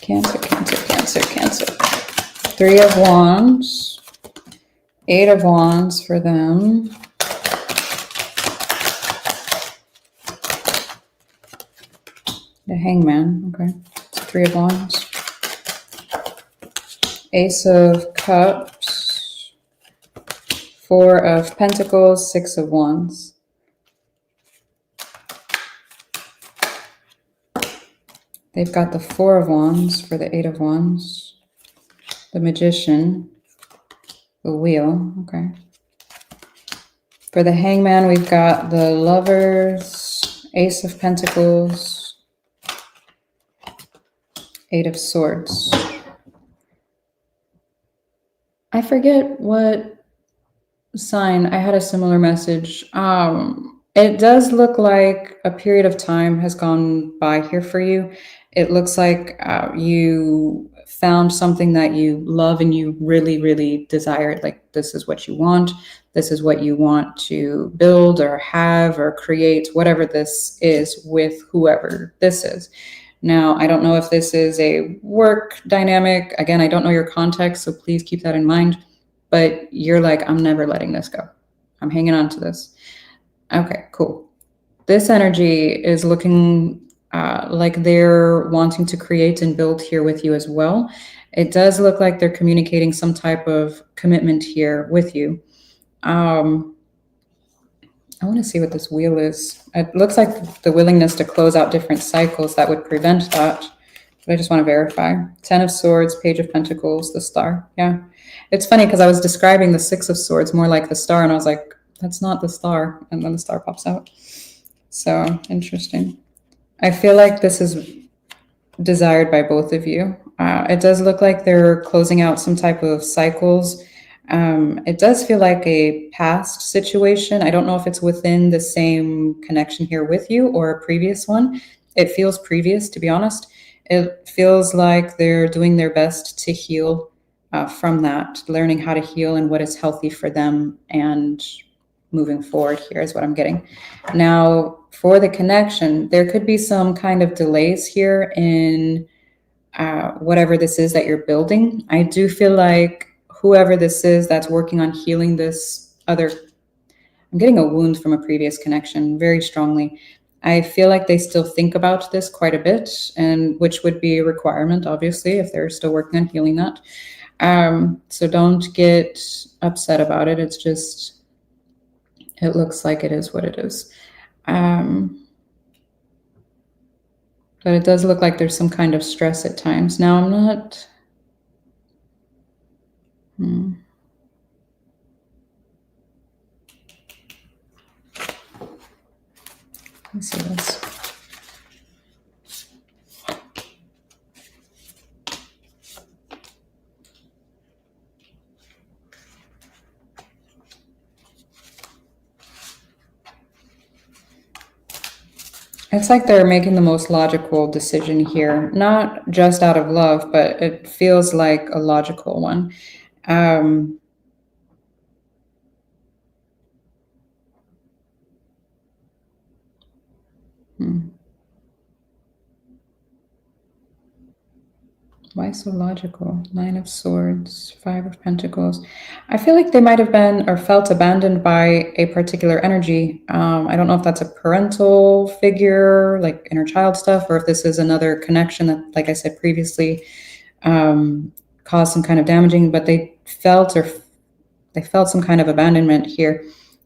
Cancer, Cancer, Cancer, Cancer. 3 of Wands. 8 of Wands for them. The Hangman, okay. 3 of Wands. Ace of Cups. 4 of Pentacles, 6 of Wands. They've got the 4 of Wands for the 8 of Wands. The Magician. The Wheel, okay. For the Hangman, we've got the Lovers, Ace of Pentacles, 8 of Swords. I forget what sign. I had a similar message. It does look like a period of time has gone by here for you. It looks like you found something that you love and you really, really desired. Like, this is what you want. This is what you want to build or have or create, whatever this is with whoever this is. Now, I don't know if this is a work dynamic. Again, I don't know your context, so please keep that in mind. But you're like, I'm never letting this go. I'm hanging on to this. Okay, cool. This energy is looking like they're wanting to create and build here with you as well. It does look like they're communicating some type of commitment here with you. I want to see what this wheel is. It looks like the willingness to close out different cycles that would prevent that. But I just want to verify. 10 of Swords, Page of Pentacles, the Star. Yeah. It's funny because I was describing the 6 of Swords more like the star, and I was like, that's not the star. And then the star pops out. So interesting. I feel like this is desired by both of you. It does look like they're closing out some type of cycles. It does feel like a past situation. I don't know if it's within the same connection here with you or a previous one. It feels previous, to be honest. It feels like they're doing their best to heal from that, learning how to heal and what is healthy for them and moving forward here is what I'm getting. Now, for the connection, there could be some kind of delays here in whatever this is that you're building. I do feel like whoever this is that's working on healing this other, I'm getting a wound from a previous connection very strongly. I feel like they still think about this quite a bit, and which would be a requirement, obviously, if they're still working on healing that. So don't get upset about it. It's just, it looks like it is what it is. But it does look like there's some kind of stress at times. Now, I'm not... Let me see this. It's like they're making the most logical decision here, not just out of love, but it feels like a logical one. Um, hmm. Why so logical? Nine of Swords, Five of Pentacles. I feel like they might have been or felt abandoned by a particular energy. I don't know if that's a parental figure, like inner child stuff, or if this is another connection that, like I said previously, caused some kind of damaging, but they felt some kind of abandonment here.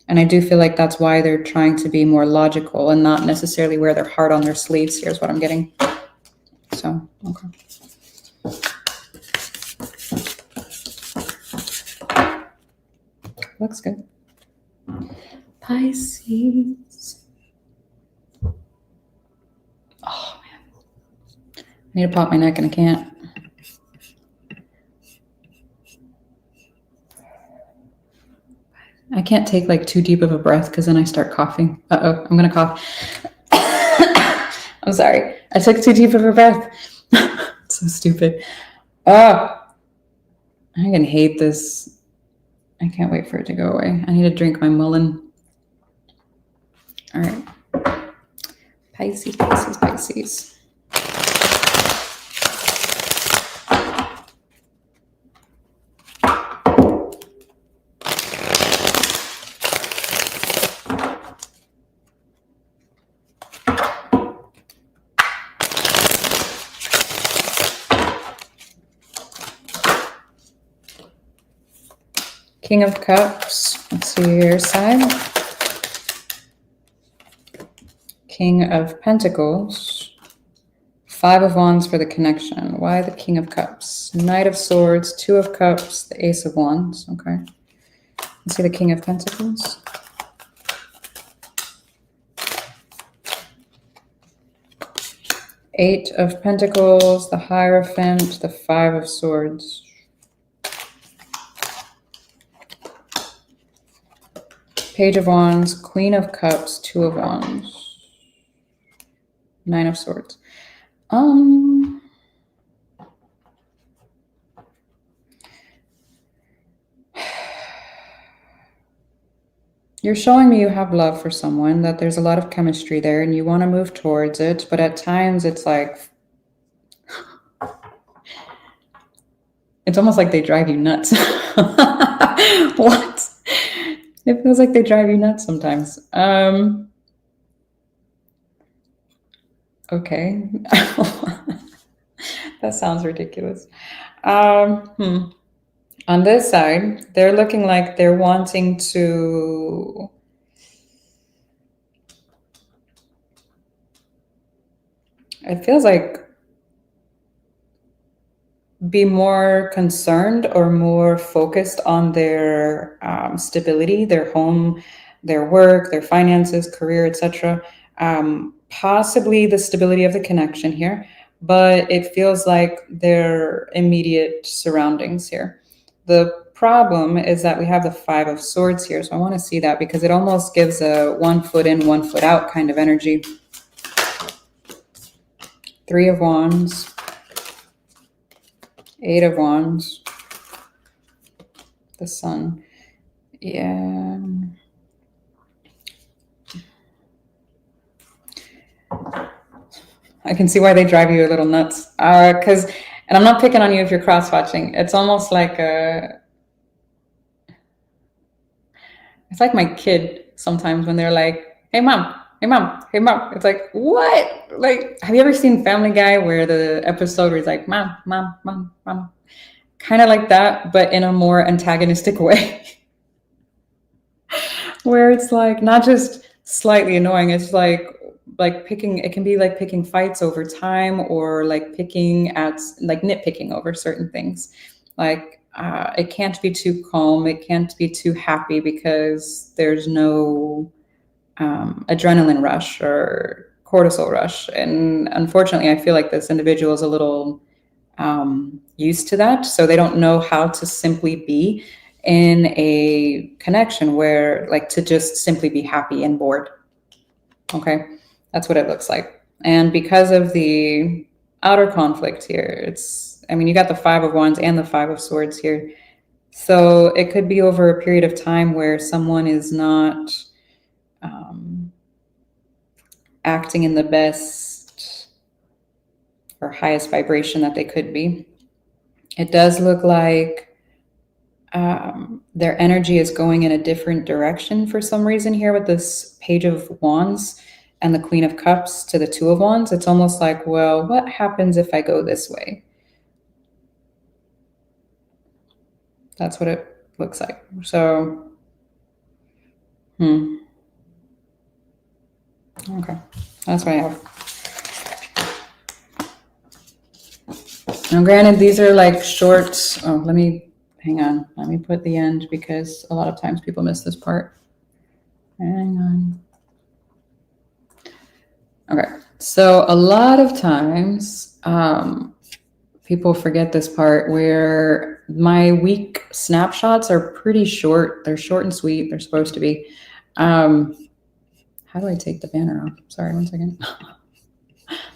And I do feel like that's why they're trying to be more logical and not necessarily wear their heart on their sleeves. Here's what I'm getting. So, okay. Looks good. Pisces. Oh, man. I need to pop my neck and I can't. I can't take like too deep of a breath because then I start coughing. Uh-oh, I'm going to cough. I'm sorry. I took too deep of a breath. So stupid. Oh, I can hate this. I can't wait for it to go away. I need to drink my mullein. All right. Pisces, Pisces, Pisces. King of Cups. Let's see your side. King of Pentacles. Five of Wands for the connection. Why the King of Cups? Knight of Swords, Two of Cups, the Ace of Wands. Okay. Let's see the King of Pentacles. Eight of Pentacles, the Hierophant, the Five of Swords. Page of Wands, Queen of Cups, Two of Wands, Nine of Swords. You're showing me you have love for someone, that there's a lot of chemistry there and you want to move towards it, but at times it's like, it's almost like they drive you nuts. What? It feels like they drive you nuts sometimes. Okay. That sounds ridiculous. On this side, they're looking like they're wanting to it feels like be more concerned or more focused on their stability, their home, their work, their finances, career, etc. Possibly the stability of the connection here, but it feels like their immediate surroundings here. The problem is that we have the Five of Swords here, so I want to see that because it almost gives a 1 foot in, 1 foot out kind of energy. Three of Wands. Eight of Wands, the Sun. Yeah. I can see why they drive you a little nuts. And I'm not picking on you if you're cross-watching. It's almost like it's like my kid sometimes when they're like, hey mom, hey mom, hey mom. It's like, what? Like, have you ever seen Family Guy where the episode where he's like, mom, mom, mom, mom? Kind of like that, but in a more antagonistic way. Where it's like not just slightly annoying, it's like picking, it can be like picking fights over time or like picking at like nitpicking over certain things. Like it can't be too calm, it can't be too happy because there's no adrenaline rush or cortisol rush. And unfortunately, I feel like this individual is a little used to that. So they don't know how to simply be in a connection where like to just simply be happy and bored. Okay. That's what it looks like. And because of the outer conflict here, it's, I mean, you got the Five of Wands and the Five of Swords here. So it could be over a period of time where someone is not acting in the best or highest vibration that they could be. It does look like their energy is going in a different direction for some reason here with this Page of Wands and the Queen of Cups to the Two of Wands. It's almost like, well, what happens if I go this way? That's what it looks like. So, okay, that's what I have. Now, granted, these are like short. Oh, hang on. Let me put the end because a lot of times people miss this part. Hang on. Okay, so a lot of times people forget this part where my week snapshots are pretty short. They're short and sweet. They're supposed to be. How do I take the banner off? Sorry, one second.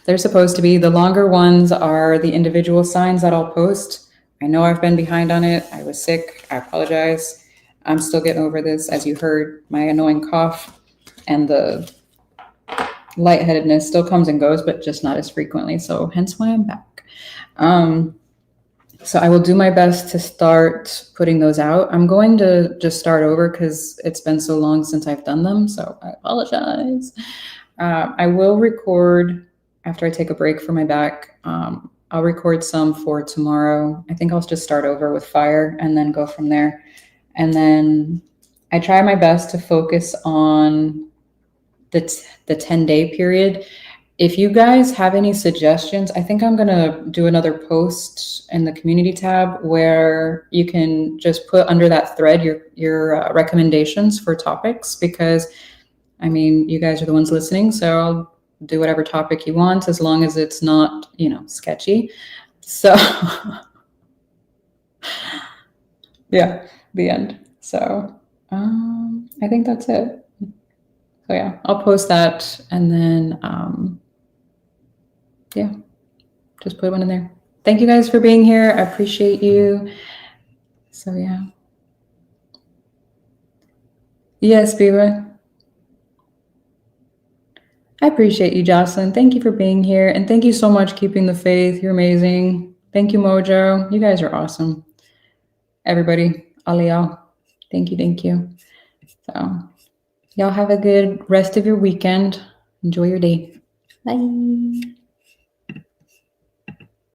They're supposed to be. The longer ones are the individual signs that I'll post. I know I've been behind on it. I was sick. I apologize. I'm still getting over this. As you heard, my annoying cough and the lightheadedness still comes and goes, but just not as frequently. So hence why I'm back. So I will do my best to start putting those out. I'm going to just start over because it's been so long since I've done them. So I apologize. I will record after I take a break for my back. I'll record some for tomorrow. I think I'll just start over with fire and then go from there. And then I try my best to focus on the 10-day period. If you guys have any suggestions, I think I'm going to do another post in the community tab where you can just put under that thread your recommendations for topics, because I mean, you guys are the ones listening, so I'll do whatever topic you want as long as it's not, sketchy. So yeah, the end. So I think that's it. So yeah, I'll post that and then yeah, just put one in there. Thank you guys for being here. I appreciate you. So yeah. Yes, Biba. I appreciate you, Jocelyn. Thank you for being here. And thank you so much keeping the faith. You're amazing. Thank you, Mojo. You guys are awesome. Everybody, aliyah. Thank you, thank you. So y'all have a good rest of your weekend. Enjoy your day. Bye.